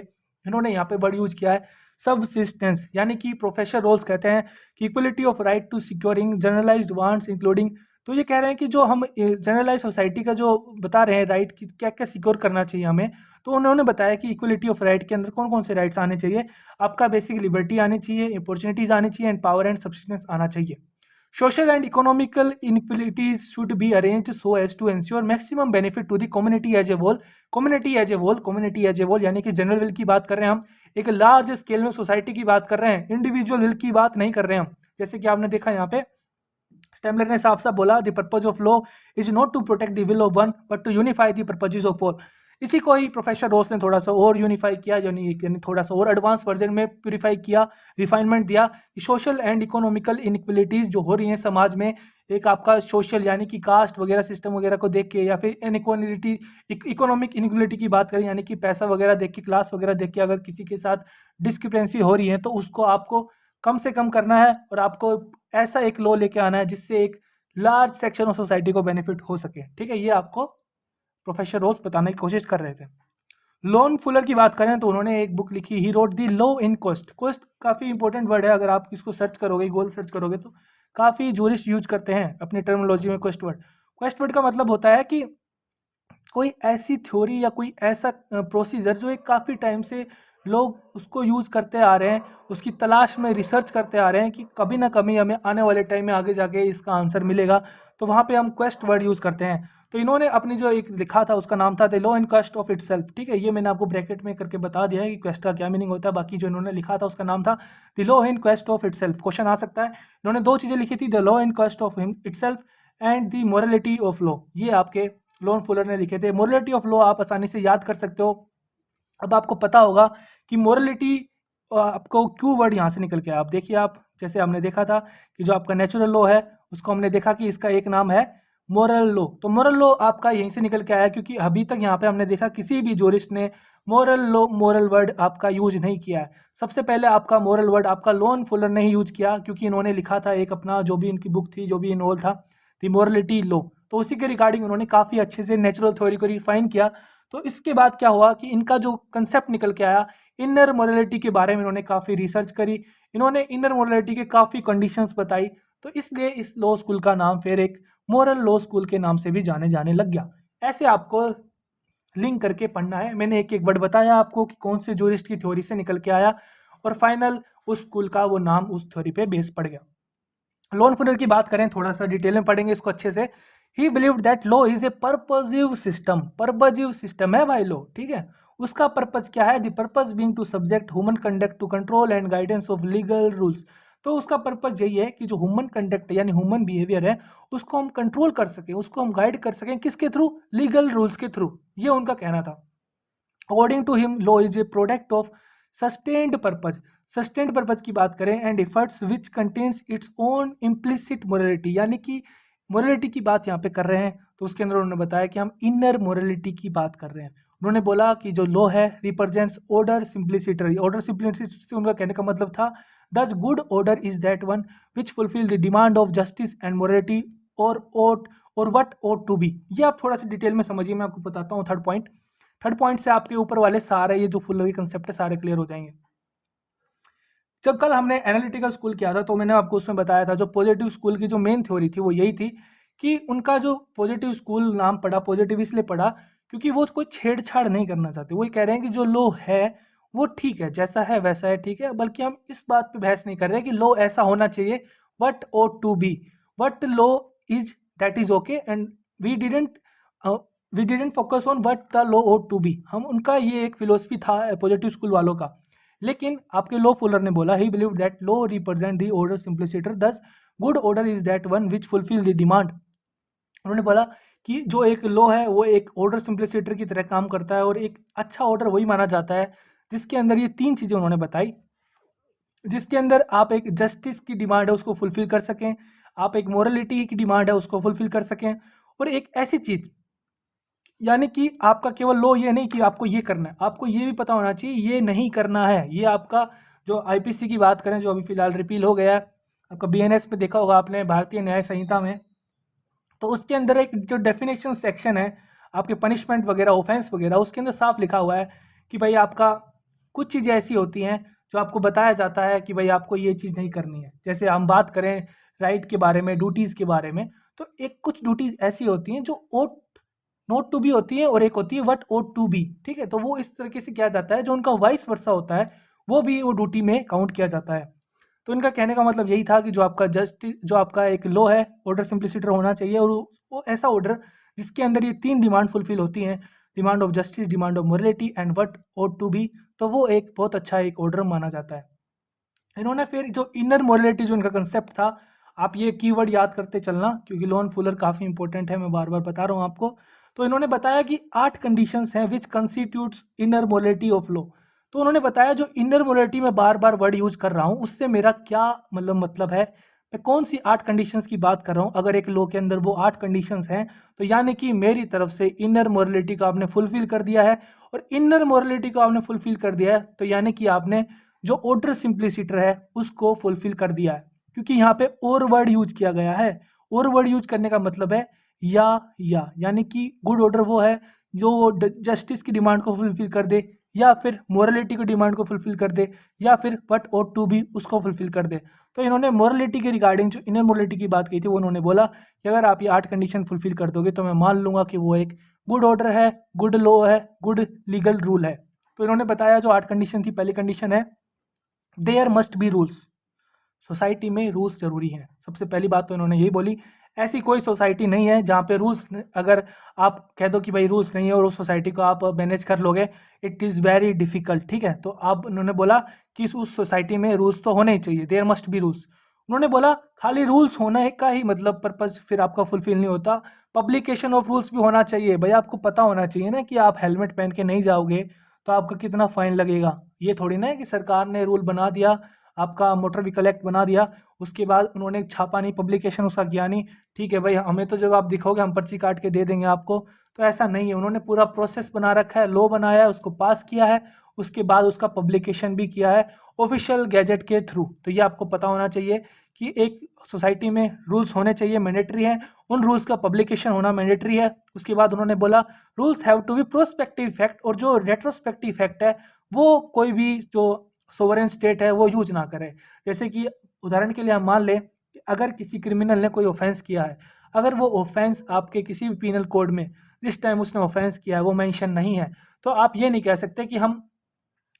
इन्होंने यहाँ पे वर्ड यूज किया है सबसिस्टेंस, यानी कि प्रोफेसर रोल्स कहते हैं कि equality of right to securing generalised wants including. तो ये कह रहे हैं कि जो हम जनरलाइज सोसाइटी का जो बता रहे हैं राइट की क्या क्या सिक्योर करना चाहिए हमें, तो उन्होंने बताया कि इक्वलिटी ऑफ राइट के अंदर कौन कौन से राइट्स आने चाहिए। आपका बेसिक लिबर्टी आनी चाहिए, अपॉर्चुनिटीज आनी चाहिए, एंड पावर एंड सब्सिस्टेंस आना चाहिए। Social and economical inequalities should be arranged so as to ensure maximum benefit to the community as a whole। community as a whole यानी कि जनरल विल की बात कर रहे हैं हम, एक लार्ज स्केल में सोसाइटी की बात कर रहे हैं, इंडिविजुअल विल की बात नहीं कर रहे हैं हम। जैसे कि आपने देखा यहाँ पे स्टेमलर ने साफ साफ बोला, the purpose of law is not to protect the will of one but to unify the purposes of all. इसी को ही प्रोफेसर रोस ने थोड़ा सा और यूनिफाई किया, यानी थोड़ा सा और एडवांस वर्जन में प्यूरिफाई किया, रिफाइनमेंट दिया कि सोशल एंड इकोनॉमिकल इनइक्वलिटीज जो हो रही हैं समाज में, एक आपका सोशल यानी कि कास्ट वगैरह सिस्टम वगैरह को देख के, या फिर इनइक्वालिटी इकोनॉमिक इनइक्वलिटी की बात करें यानी कि पैसा वगैरह देख के, क्लास वगैरह देख के अगर किसी के साथ डिस्क्रिपेंसी हो रही है तो उसको आपको कम से कम करना है और आपको ऐसा एक लॉ लेके आना है जिससे एक लार्ज सेक्शन ऑफ सोसाइटी को बेनिफिट हो सके। ठीक है, ये आपको प्रोफेसर रोज बताने की कोशिश कर रहे थे। लॉन फुलर की बात करें तो उन्होंने एक बुक लिखी, he wrote the law in quest. Quest काफ़ी इंपॉर्टेंट वर्ड है, अगर आप इसको सर्च करोगे, गूगल सर्च करोगे तो काफ़ी जूरिस्ट यूज करते हैं अपनी टर्मिनोलॉजी में क्वेस्ट वर्ड। क्वेस्ट वर्ड का मतलब होता है कि कोई ऐसी थ्योरी या कोई ऐसा प्रोसीजर जो एक काफ़ी टाइम से लोग उसको यूज़ करते आ रहे हैं, उसकी तलाश में रिसर्च करते आ रहे हैं कि कभी ना कभी हमें आने वाले टाइम में आगे जाके इसका आंसर मिलेगा, तो वहाँ पे हम क्वेस्ट वर्ड यूज़ करते हैं। तो इन्होंने अपनी जो एक लिखा था उसका नाम था the law and quest of itself. ठीक है, ये मैंने आपको ब्रैकेट में करके बता दिया है कि क्वेस्ट का क्या मीनिंग होता है। बाकी जो इन्होंने लिखा था उसका नाम था the law and quest of itself. Question आ सकता है, इन्होंने दो चीज़ें लिखी थी, the law and quest of itself and the morality of law. ये आपके लॉन फुलर ने लिखे थे। मोरलिटी ऑफ लॉ आप आसानी से याद कर सकते हो। अब आपको पता होगा कि मोरलिटी आपको क्यों वर्ड यहाँ से निकल के आया। आप देखिए, आप जैसे हमने देखा था कि जो आपका नेचुरल लॉ है उसको हमने देखा कि इसका एक नाम है मोरल लॉ। तो मोरल लॉ आपका यहीं से निकल के आया, क्योंकि अभी तक यहाँ पे हमने देखा किसी भी जूरिस्ट ने मोरल लॉ, मोरल वर्ड आपका यूज नहीं किया है। सबसे पहले आपका मोरल वर्ड आपका लॉन फुलर ने ही यूज किया, क्योंकि इन्होंने लिखा था एक अपना जो भी इनकी बुक थी, जो भी इन्वॉल्व था, द मोरलिटी लॉ। तो उसी के रिगार्डिंग उन्होंने काफ़ी अच्छे से नेचुरल थ्योरी को रिफाइन किया। तो इसके बाद क्या हुआ कि इनका जो कंसेप्ट निकल के आया, इनर मोरलिटी के बारे में इन्होंने काफ़ी रिसर्च करी, इन्होंने इनर मोरलिटी के काफ़ी कंडीशंस बताई। तो इसलिए इस लॉ स्कूल का नाम फिर एक मोरल लॉ स्कूल के नाम से भी जाने लग गया। ऐसे आपको लिंक करके पढ़ना है। मैंने एक एक वर्ड बताया आपको कि कौन से जूरिस्ट की थ्योरी से निकल के आया, और फाइनल उस स्कूल का वो नाम उस थ्योरी पे बेस पड़ गया। लॉन फुलर की बात करें, थोड़ा सा डिटेल में पढ़ेंगे इसको अच्छे से। He believed that law is a purposive system. Purposive system है भाई लॉ, ठीक है। उसका पर्पज क्या है? The purpose being to subject human conduct to control and guidance of legal rules. तो उसका पर्पज यही है कि जो ह्यूमन कंडक्ट यानी ह्यूमन बिहेवियर है उसको हम कंट्रोल कर सकें, उसको हम गाइड कर सकें, किसके थ्रू? लीगल रूल्स के थ्रू। ये उनका कहना था। According to him law is a product of sustained purpose. Sustained purpose की बात करें, and efforts which contains its own implicit morality, यानी कि मोरलिटी की बात यहाँ पे कर रहे हैं। तो उसके अंदर उन्होंने बताया कि हम इनर मोरलिटी की बात कर रहे हैं। उन्होंने बोला कि जो लॉ है represents order simplicity. Order simplicity से उनका कहने का मतलब था दस good order is that one which fulfil the demand of justice and morality और ओट और वट ओट टू बी। ये आप थोड़ा सा डिटेल में समझिए, मैं आपको बताता हूँ। थर्ड पॉइंट से आपके ऊपर वाले सारे ये जो फुलर कंसेप्ट है सारे क्लियर हो जाएंगे। जब कल हमने एनालिटिकल स्कूल किया था तो मैंने आपको उसमें बताया था जो पॉजिटिव स्कूल की जो मेन थ्योरी थी वो यही थी कि उनका जो पॉजिटिव स्कूल नाम पड़ा, पॉजिटिव इसलिए पड़ा क्योंकि वो कोई छेड़छाड़ नहीं करना चाहते। वो कह रहे हैं कि जो लॉ है वो ठीक है, जैसा है वैसा है, ठीक है। बल्कि हम इस बात पे बहस नहीं कर रहे कि लॉ ऐसा होना चाहिए, what ought to be, what law is that is okay, and we didn't focus on what the law ought to be. हम उनका ये एक फिलोसफी था पॉजिटिव स्कूल वालों का। लेकिन आपके लॉ फुलर ने बोला he believe that law represent the order simpliciter, this good order is that one which fulfil the demand. उन्होंने बोला कि जो एक लॉ है वो एक ऑर्डर सिंप्लिसिटर की तरह काम करता है, और एक अच्छा ऑर्डर वही माना जाता है जिसके अंदर ये तीन चीज़ें उन्होंने बताई, जिसके अंदर आप एक जस्टिस की डिमांड है उसको फुलफिल कर सकें, आप एक मोरलिटी की डिमांड है उसको फुलफिल कर सकें, और एक ऐसी चीज़ यानी कि आपका केवल लॉ ये नहीं कि आपको ये करना है, आपको ये भी पता होना चाहिए ये नहीं करना है। ये आपका जो आईपीसी की बात करें जो अभी फिलहाल रिपील हो गया है, आपका बीएनएस पे देखा होगा आपने, भारतीय न्याय संहिता में, तो उसके अंदर एक जो डेफिनेशन सेक्शन है आपके पनिशमेंट वगैरह, ऑफेंस वगैरह, उसके अंदर साफ लिखा हुआ है कि भाई आपका कुछ चीज़ें ऐसी होती हैं जो आपको बताया जाता है कि भाई आपको ये चीज़ नहीं करनी है। जैसे हम बात करें राइट के बारे में, ड्यूटीज़ के बारे में, तो एक कुछ ड्यूटीज़ ऐसी होती हैं जो ओट नोट टू बी होती है, और एक होती है वट ओट टू बी, ठीक है। तो वो इस तरीके से किया जाता है, जो उनका वाइस वर्सा होता है वो भी वो ड्यूटी में काउंट किया जाता है। तो इनका कहने का मतलब यही था कि जो आपका जस्टिस, जो आपका एक लॉ है ऑर्डर सिंप्लिसिटर होना चाहिए, और वो ऐसा ऑर्डर जिसके अंदर ये तीन डिमांड फुलफिल होती हैं, the demand of justice, demand of morality and what ought to be, तो वो एक बहुत अच्छा एक ऑर्डर माना जाता है। इन्होंने फिर जो इनर मोरलिटी जो इनका कंसेप्ट था, आप ये कीवर्ड याद करते चलना क्योंकि लोन फुलर काफ़ी इंपॉर्टेंट है, मैं बार बार बता रहा हूँ आपको। तो इन्होंने बताया कि 8 कंडीशंस हैं which constitutes inner morality of law. तो उन्होंने बताया जो इनर मोरलिटी में बार बार वर्ड यूज कर रहा हूँ उससे मेरा क्या मतलब है, मैं कौन सी 8 कंडीशंस की बात कर रहा हूँ। अगर एक लॉ के अंदर वो 8 कंडीशंस हैं तो यानी कि मेरी तरफ से इनर मोरलिटी को आपने फुलफिल कर दिया है, और इनर मोरलिटी को आपने फुलफिल कर दिया है तो यानी कि आपने जो ऑर्डर सिंप्लिसिटर है उसको फुलफिल कर दिया है, क्योंकि यहाँ पे और वर्ड यूज किया गया है। और वर्ड यूज करने का मतलब है या यानी कि गुड ऑर्डर वो है जो जस्टिस की डिमांड को फुलफिल कर दे, या फिर मोरलिटी की डिमांड को फुलफिल कर दे, या फिर व्हाट ought टू बी उसको फुलफिल कर दे। तो इन्होंने मोरलिटी के रिगार्डिंग जो इनर मोरलिटी की बात की थी वो उन्होंने बोला कि अगर आप ये 8 कंडीशन फुलफिल कर दोगे तो मैं मान लूंगा कि वो एक गुड ऑर्डर है, गुड लॉ है, गुड लीगल रूल है। तो इन्होंने बताया जो 8 कंडीशन थी, पहली कंडीशन है there must be rules. Society में रूल्स जरूरी हैं। सबसे पहली बात तो इन्होंने यही बोली, ऐसी कोई सोसाइटी नहीं है जहाँ पे रूल्स, अगर आप कह दो कि भाई रूल्स नहीं है और उस सोसाइटी को आप मैनेज कर लोगे, इट इज़ वेरी डिफिकल्ट। ठीक है, तो अब उन्होंने बोला कि उस सोसाइटी में रूल्स तो होने ही चाहिए, देयर मस्ट बी रूल्स। उन्होंने बोला खाली रूल्स होने का ही मतलब पर्पज फिर आपका फुलफिल नहीं होता, पब्लिकेशन ऑफ रूल्स भी होना चाहिए। भाई आपको पता होना चाहिए ना कि आप हेलमेट पहन के नहीं जाओगे तो आपका कितना फाइन लगेगा। ये थोड़ी ना है कि सरकार ने रूल बना दिया, आपका मोटर व्हीकल एक्ट बना दिया, उसके बाद उन्होंने छापा नहीं, पब्लिकेशन उसका किया नहीं, ठीक है भाई हमें तो जब आप दिखोगे हम पर्ची काट के दे देंगे आपको। तो ऐसा नहीं है, उन्होंने पूरा प्रोसेस बना रखा है, लॉ बनाया है, उसको पास किया है, उसके बाद उसका पब्लिकेशन भी किया है ऑफिशियल गैजेट के थ्रू। तो ये आपको पता होना चाहिए कि एक सोसाइटी में रूल्स होने चाहिए, मैंडेटरी है, उन रूल्स का पब्लिकेशन होना मैंडेटरी है। उसके बाद उन्होंने बोला rules have to be prospective effect, और जो रेट्रोस्पेक्टिव इफेक्ट है वो कोई भी जो सोवरेन स्टेट है वो यूज ना करे। जैसे कि उदाहरण के लिए हम मान लें कि अगर किसी क्रिमिनल ने कोई ऑफेंस किया है, अगर वो ऑफेंस आपके किसी भी पीनल कोड में जिस टाइम उसने ऑफेंस किया है वो मेंशन नहीं है, तो आप ये नहीं कह सकते कि हम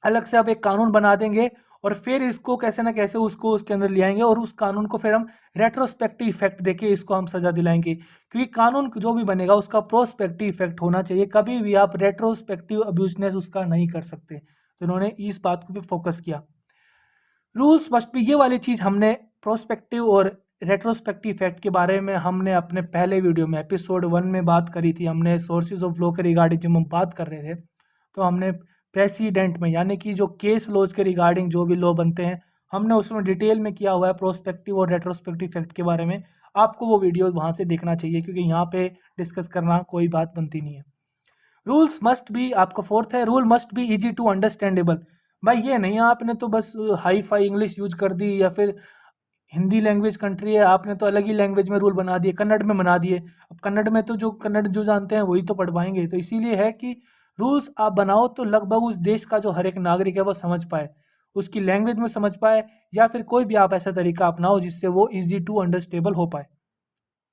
अलग से अब एक कानून बना देंगे और फिर इसको कैसे ना कैसे उसको उसके अंदर ले आएंगे और उस कानून को फिर हम रेट्रोस्पेक्टिव इफेक्ट देके इसको हम सजा दिलाएंगे। क्योंकि कानून जो भी बनेगा उसका प्रोस्पेक्टिव इफेक्ट होना चाहिए, कभी भी आप रेट्रोस्पेक्टिव अब्यूजनेस उसका नहीं कर सकते। तो इन्होंने इस बात को भी फोकस किया। रूल्स मस्ट बी, ये वाली चीज़ हमने प्रोस्पेक्टिव और रेट्रोस्पेक्टिव इफेक्ट के बारे में हमने अपने पहले वीडियो में एपिसोड 1 में बात करी थी। हमने सोर्सेज ऑफ लॉ के रिगार्डिंग जब हम बात कर रहे थे तो हमने प्रेसिडेंट में यानी कि जो केस लॉज के रिगार्डिंग जो भी लॉ बनते हैं हमने उसमें डिटेल में किया हुआ है प्रोस्पेक्टिव और रेट्रोस्पेक्टिव इफेक्ट के बारे में। आपको वो वीडियो वहाँ से देखना चाहिए क्योंकि यहाँ पे डिस्कस करना कोई बात बनती नहीं है। रूल्स मस्ट बी, आपका फोर्थ है rule must be easy to understandable. भाई ये नहीं आपने तो बस हाई फाई इंग्लिश यूज कर दी, या फिर हिंदी लैंग्वेज कंट्री है आपने तो अलग ही लैंग्वेज में रूल बना दिए, कन्नड़ में बना दिए। अब कन्नड़ में तो जो कन्नड़ जो जानते हैं वही तो पढ़ पाएंगे। तो इसीलिए है कि रूल्स आप बनाओ तो लगभग उस देश का जो हर एक नागरिक है वो समझ पाए, उसकी लैंग्वेज में समझ पाए, या फिर कोई भी आप ऐसा तरीका अपनाओ जिससे वो इजी टू अंडरस्टेबल हो पाए।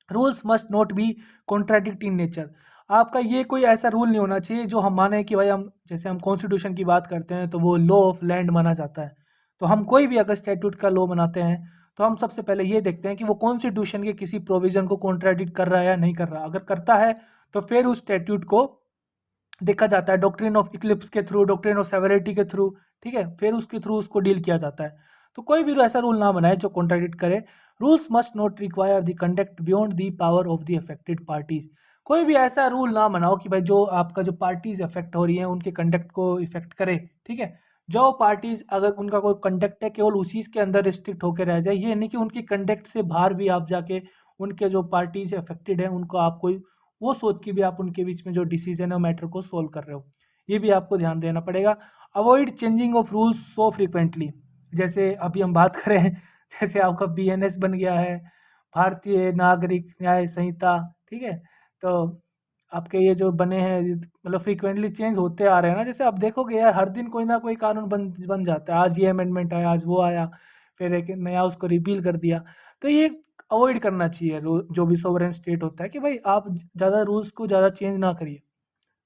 Rules must not be contradict in nature. आपका ये कोई ऐसा रूल नहीं होना चाहिए जो हम माने कि भाई हम जैसे हम कॉन्स्टिट्यूशन की बात करते हैं तो वो लॉ ऑफ लैंड माना जाता है। तो हम कोई भी अगर स्टैट्यूट का लॉ बनाते हैं तो हम सबसे पहले ये देखते हैं कि वो कॉन्स्टिट्यूशन के किसी प्रोविजन को कॉन्ट्राडिक्ट कर रहा है या नहीं कर रहा। अगर करता है तो फिर उस स्टैट्यूट को देखा जाता है डॉक्ट्रिन ऑफ इक्लिप्स के थ्रू, डॉक्ट्रिन ऑफ सेवरिटी के थ्रू, ठीक है, फिर उसके थ्रू उसको डील किया जाता है। तो कोई भी ऐसा रूल ना बनाए जो कॉन्ट्राडिक्ट करे। Rules must not require the conduct beyond the power of the affected parties. कोई भी ऐसा रूल ना बनाओ कि भाई जो आपका जो पार्टीज अफेक्ट हो रही है उनके कंडक्ट को इफेक्ट करे। ठीक है, जो पार्टीज अगर उनका कोई कंडक्ट है केवल उसी के अंदर रिस्ट्रिक्ट होकर रह जाए, ये नहीं कि उनकी कंडक्ट से बाहर भी आप जाके उनके जो पार्टीज अफेक्टेड है उनको आप कोई वो सोच के भी आप उनके बीच में जो डिसीजन है मैटर को सोल्व कर रहे हो, ये भी आपको ध्यान देना पड़ेगा। Avoid changing of rules so frequently. जैसे अभी हम बात करें जैसे आपका बीएनएस बन गया है, भारतीय नागरिक न्याय संहिता, ठीक है, तो आपके ये जो बने हैं मतलब फ्रीक्वेंटली चेंज होते आ रहे हैं ना। जैसे आप देखोगे यार हर दिन कोई ना कोई कानून बन जाता है, आज ये अमेंडमेंट आया, आज वो आया, फिर एक नया उसको रिपील कर दिया। तो ये अवॉइड करना चाहिए जो भी सोवरेन स्टेट होता है कि भाई आप ज़्यादा रूल्स को ज़्यादा चेंज ना करिए।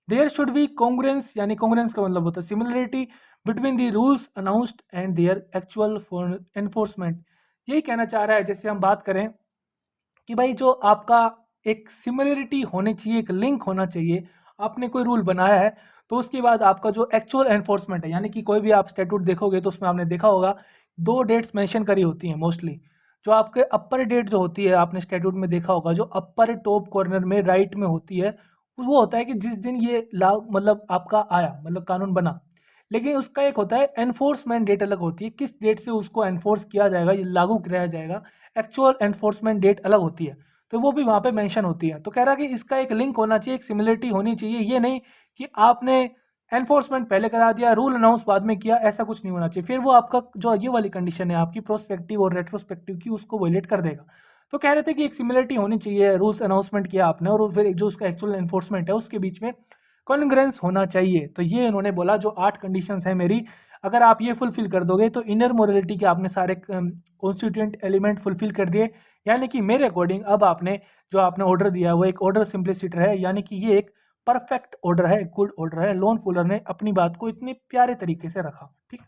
देयर शुड बी कॉन्ग्रुएंस, यानी कॉन्ग्रुएंस का मतलब होता है similarity between the rules announced and their actual enforcement. यही कहना चाह रहा है। जैसे हम बात करें कि भाई जो आपका एक सिमिलरिटी होनी चाहिए, एक लिंक होना चाहिए आपने कोई रूल बनाया है तो उसके बाद आपका जो एक्चुअल एनफोर्समेंट है, यानी कि कोई भी आप स्टैट्यूट देखोगे तो उसमें आपने देखा होगा 2 डेट्स मेंशन करी होती हैं मोस्टली। जो आपके अपर डेट जो होती है, आपने स्टैट्यूट में देखा होगा जो अपर टॉप कॉर्नर में राइट में होती है, वो होता है कि जिस दिन ये ला मतलब आपका आया, मतलब कानून बना। लेकिन उसका एक होता है एनफोर्समेंट डेट अलग होती है, किस डेट से उसको एनफोर्स किया जाएगा, ये लागू कराया जाएगा, एक्चुअल एनफोर्समेंट डेट अलग होती है। तो वो भी वहाँ पे मेंशन होती है। तो कह रहा है कि इसका एक लिंक होना चाहिए, एक सिमिलरिटी होनी चाहिए, ये नहीं कि आपने एनफोर्समेंट पहले करा दिया, रूल अनाउंस बाद में किया, ऐसा कुछ नहीं होना चाहिए। फिर वो आपका जो ये वाली कंडीशन है आपकी प्रोस्पेक्टिव और रेट्रोस्पेक्टिव की, उसको वायलेट कर देगा। तो कह रहे थे कि एक सिमिलरिटी होनी चाहिए, रूल्स अनाउंसमेंट किया आपने और फिर जो उसका एक्चुअल एनफोर्समेंट है उसके बीच में कॉन्ग्रेंस होना चाहिए। तो ये इन्होंने बोला जो 8 कंडीशंस हैं मेरी, अगर आप ये फुलफिल कर दोगे तो इनर मोरालिटी के आपने सारे कॉन्स्टिट्यूएंट एलिमेंट फुलफिल कर दिए। यानी कि मेरे अकॉर्डिंग अब आपने जो आपने ऑर्डर दिया है वो एक ऑर्डर सिंप्लिसिटर है, यानी कि ये एक परफेक्ट ऑर्डर है, गुड ऑर्डर है। लोन फुलर ने अपनी बात को इतने प्यारे तरीके से रखा। ठीक है,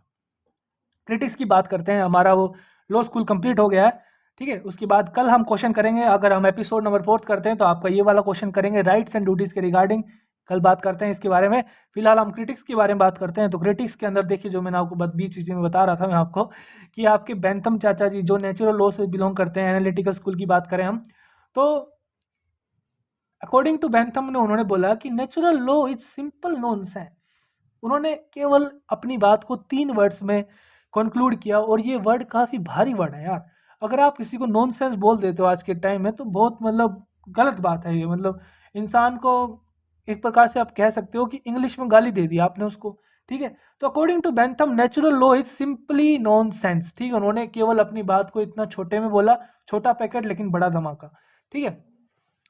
क्रिटिक्स की बात करते हैं। हमारा वो लॉ स्कूल कंप्लीट हो गया है। ठीक है, उसके बाद कल हम क्वेश्चन करेंगे, अगर हम एपिसोड नंबर 4 करते हैं तो आपका ये वाला क्वेश्चन करेंगे राइट्स एंड ड्यूटीज के रिगार्डिंग। कल बात करते हैं इसके बारे में। फिलहाल हम क्रिटिक्स के बारे में बात करते हैं। तो क्रिटिक्स के अंदर देखिए, जो मैंने आपको बीच चीज़ें में बता रहा था मैं आपको, कि आपके बेंथम चाचा जी जो नेचुरल लॉ से बिलोंग करते हैं, एनालिटिकल स्कूल की बात करें हम, तो अकॉर्डिंग टू बेंथम ने उन्होंने बोला कि natural law is simple nonsense. उन्होंने केवल अपनी बात को 3 वर्ड्स में कंक्लूड किया, और ये वर्ड काफ़ी भारी वर्ड है यार। अगर आप किसी को नॉनसेंस बोल देते हो आज के टाइम में, तो बहुत मतलब गलत बात है ये। मतलब इंसान को एक प्रकार से आप कह सकते हो कि इंग्लिश में गाली दे दी आपने उसको। ठीक है, तो according to Bentham natural law is simply nonsense. ठीक है, उन्होंने केवल अपनी बात को इतना छोटे में बोला, छोटा पैकेट लेकिन बड़ा धमाका। ठीक है,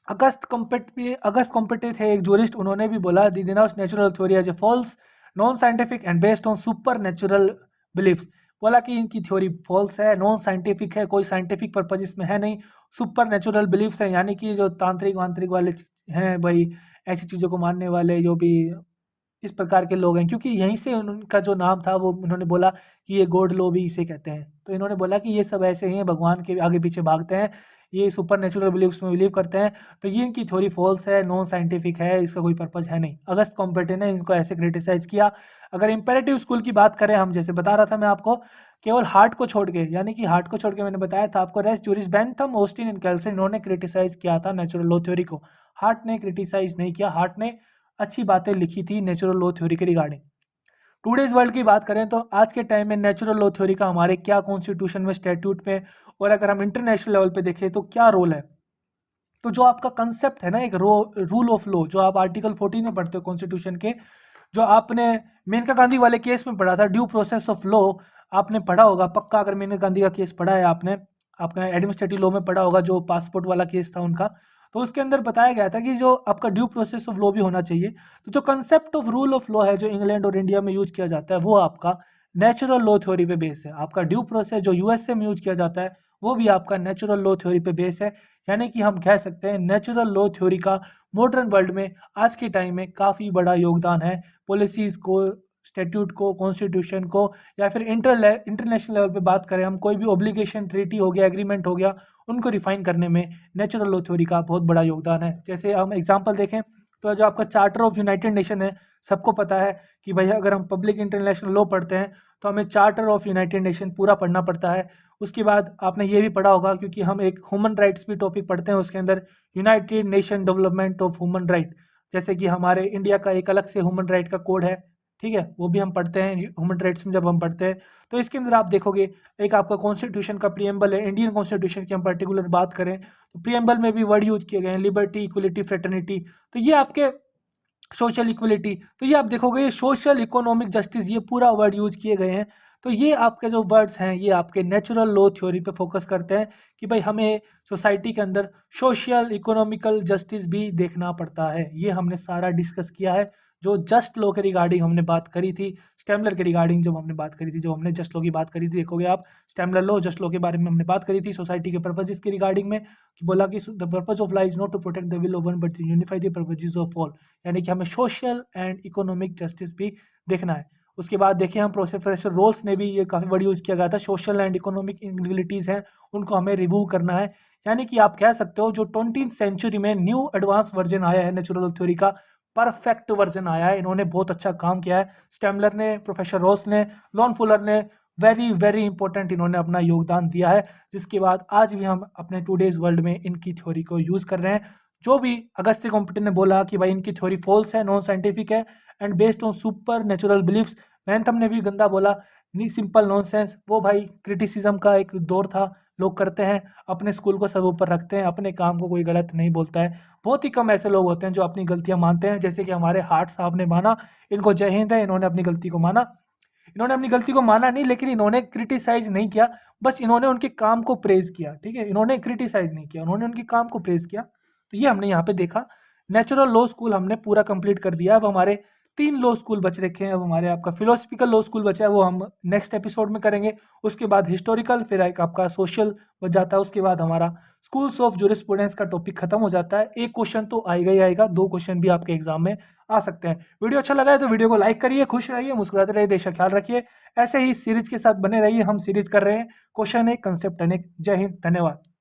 अगस्त कॉम्पिटेट है एक जूरिस्ट, उन्होंने भी बोला they denounce natural theory as a false, non scientific and based on super natural beliefs. बोला कि इनकी थ्योरी फॉल्स है, नॉन साइंटिफिक है, कोई साइंटिफिक पर्पज इसमें है नहीं, सुपर नेचुरल बिलीफ्स है, यानी कि जो तांत्रिक वांत्रिक वाले हैं भाई, ऐसी चीज़ों को मानने वाले जो भी इस प्रकार के लोग हैं, क्योंकि यहीं से उनका जो नाम था वो उन्होंने बोला कि ये गॉड लो भी इसे कहते हैं। तो इन्होंने बोला कि ये सब ऐसे ही हैं, भगवान के आगे पीछे भागते हैं, ये सुपर नेचुरल बिलीव्स में बिलीव करते हैं। तो ये इनकी थ्योरी फॉल्स है, नॉन साइंटिफिक है, इसका कोई पर्पज है नहीं। अगस्त कॉम्पिटेट ने इनको ऐसे क्रिटिसाइज किया। अगर इंपेरेटिव स्कूल की बात करें हम, जैसे बता रहा था मैं आपको, केवल हार्ट को छोड़ के, यानी कि हार्ट को छोड़ के मैंने बताया था आपको, rest jurists Bentham Austin and Kelsen, इन्होंने क्रिटिसाइज किया था नेचुरल लॉ थ्योरी को। हार्ट ने क्रिटिसाइज नहीं किया, हार्ट ने अच्छी बातें लिखी थी नेचुरल लॉ थ्योरी के रिगार्डिंग। टूडेज वर्ल्ड की बात करें तो आज के टाइम में नेचुरल लॉ थ्योरी का हमारे क्या कॉन्स्टिट्यूशन में, स्टैट्यूट में, और अगर हम इंटरनेशनल लेवल पे देखें तो क्या रोल है। तो जो आपका कंसेप्ट है ना, एक रूल ऑफ लॉ, जो आप आर्टिकल 14 में पढ़ते हो कॉन्स्टिट्यूशन के, जो आपने मेनका गांधी वाले केस में पढ़ा था, ड्यू प्रोसेस ऑफ लॉ, आपने पढ़ा होगा पक्का, अगर मेनका गांधी का केस पढ़ा है आपने, आपका एडमिनिस्ट्रेटिव लॉ में पढ़ा होगा, जो पासपोर्ट वाला केस था उनका। तो उसके अंदर बताया गया था कि जो आपका ड्यू प्रोसेस ऑफ लॉ भी होना चाहिए। तो जो concept of rule of law है, जो इंग्लैंड और इंडिया में यूज किया जाता है, वो आपका नेचुरल लॉ थ्योरी पे बेस है। आपका ड्यू प्रोसेस जो यूएसए में यूज किया जाता है, वो भी आपका नेचुरल लॉ थ्योरी पे बेस है। यानी कि हम कह सकते हैं नेचुरल लॉ थ्योरी का मॉडर्न वर्ल्ड में आज के टाइम में काफ़ी बड़ा योगदान है। पॉलिसीज़ को, स्टैट्यूट को, कॉन्स्टिट्यूशन को, या फिर इंटरनेशनल लेवल पे बात करें हम, कोई भी ऑब्लिगेशन, ट्रीटी हो गया, एग्रीमेंट हो गया, उनको रिफाइन करने में नेचुरल लॉ थ्योरी का बहुत बड़ा योगदान है। जैसे हम एग्जांपल देखें तो जो आपका चार्टर ऑफ यूनाइटेड नेशन है, सबको पता है कि भाई अगर हम पब्लिक इंटरनेशनल लॉ पढ़ते हैं तो हमें चार्टर ऑफ यूनाइटेड नेशन पूरा पढ़ना पड़ता है। उसके बाद आपने ये भी पढ़ा होगा, क्योंकि हम एक ह्यूमन राइट्स भी टॉपिक पढ़ते हैं उसके अंदर, United nation development of human right, जैसे कि हमारे इंडिया का एक अलग से ह्यूमन राइट का कोड है। ठीक है, वो भी हम पढ़ते हैं ह्यूमन राइट्स में जब हम पढ़ते हैं। तो इसके अंदर आप देखोगे एक आपका कॉन्स्टिट्यूशन का प्रीएम्बल है, इंडियन कॉन्स्टिट्यूशन की हम पर्टिकुलर बात करें तो प्रीएम्बल में भी वर्ड यूज किए गए हैं, लिबर्टी, इक्वलिटी, फ्रेटर्निटी। तो ये आपके सोशल इक्वलिटी, तो ये आप देखोगे ये सोशल इकोनॉमिक जस्टिस, ये पूरा वर्ड यूज किए गए हैं। तो ये आपके जो वर्ड्स हैं ये आपके नेचुरल लॉ थ्योरी पे फोकस करते हैं कि भाई हमें सोसाइटी के अंदर सोशल इकोनॉमिकल जस्टिस भी देखना पड़ता है। ये हमने सारा डिस्कस किया है। जो जस्ट लॉ के रिगार्डिंग हमने बात करी थी, स्टेमलर के रिगार्डिंग जब हमने बात करी थी, जो हमने जस्ट लॉ की बात करी थी, देखोगे आप स्टेमलर लॉ, जस्ट लॉ के बारे में हमने बात करी थी, सोसाइटी के पर्पजेस के रिगार्डिंग में, कि बोला कि the purpose of law is not to protect the will of one but to unify the purposes of all. यानी कि हमें सोशल एंड इकोनॉमिक जस्टिस भी देखना है। उसके बाद देखिए हम प्रोफेसर रोल्स ने भी ये काफ़ी वर्ड यूज़ किया गया था, सोशल एंड इकोनॉमिक इनइक्वालिटीज़ हैं उनको हमें रिमूव करना है। यानी कि आप कह सकते हो जो 20th सेंचुरी में न्यू एडवांस वर्जन आया है नेचुरल थ्योरी का, परफेक्ट वर्जन आया है। इन्होंने बहुत अच्छा काम किया है, स्टेमलर ने, प्रोफेसर रॉस ने, लॉन फुलर ने, वेरी वेरी इंपॉर्टेंट इन्होंने अपना योगदान दिया है, जिसके बाद आज भी हम अपने टूडेज वर्ल्ड में इनकी थ्योरी को यूज कर रहे हैं। जो भी अगस्त्य कॉम्पिटिन ने बोला कि भाई इनकी थ्योरी फॉल्स है, नॉन साइंटिफिक है and based on super natural beliefs, Bentham ने भी गंदा बोला, नी सिंपल नॉनसेंस, वो भाई क्रिटिसिज्म का एक दौर था, लोग करते हैं, अपने स्कूल को सब ऊपर रखते हैं, अपने काम को कोई गलत नहीं बोलता है। बहुत ही कम ऐसे लोग होते हैं जो अपनी गलतियां मानते हैं, जैसे कि हमारे हार्ट साहब ने माना, इनको जय हिंद है, इन्होंने अपनी गलती को माना। इन्होंने अपनी गलती को माना नहीं, लेकिन इन्होंने क्रिटिसाइज नहीं किया, बस इन्होंने उनके काम को प्रेज किया। ठीक है, इन्होंने क्रिटिसाइज नहीं किया, उन्होंने उनके काम को प्रेज किया। तो ये हमने यहाँ पे देखा। नेचुरल लॉ स्कूल हमने पूरा कंप्लीट कर दिया। अब हमारे 3 लॉ स्कूल बच रखे हैं। अब हमारे आपका फिलोसफिकल लॉ स्कूल बचा है, वो हम नेक्स्ट एपिसोड में करेंगे। उसके बाद हिस्टोरिकल, फिर एक आपका सोशल बच जाता है। उसके बाद हमारा स्कूल्स ऑफ जूरिस्प्रूडेंस का टॉपिक खत्म हो जाता है। एक क्वेश्चन तो आएगा ही आएगा, 2 क्वेश्चन भी आपके एग्जाम में आ सकते हैं। वीडियो अच्छा लगा है तो वीडियो को लाइक करिए, खुश रहिए, मुस्कुराते रहिए, देश का ख्याल रखिए। ऐसे ही सीरीज के साथ बने रहिए, हम सीरीज कर रहे हैं क्वेश्चन एक, कंसेप्ट अनेक। जय हिंद, धन्यवाद।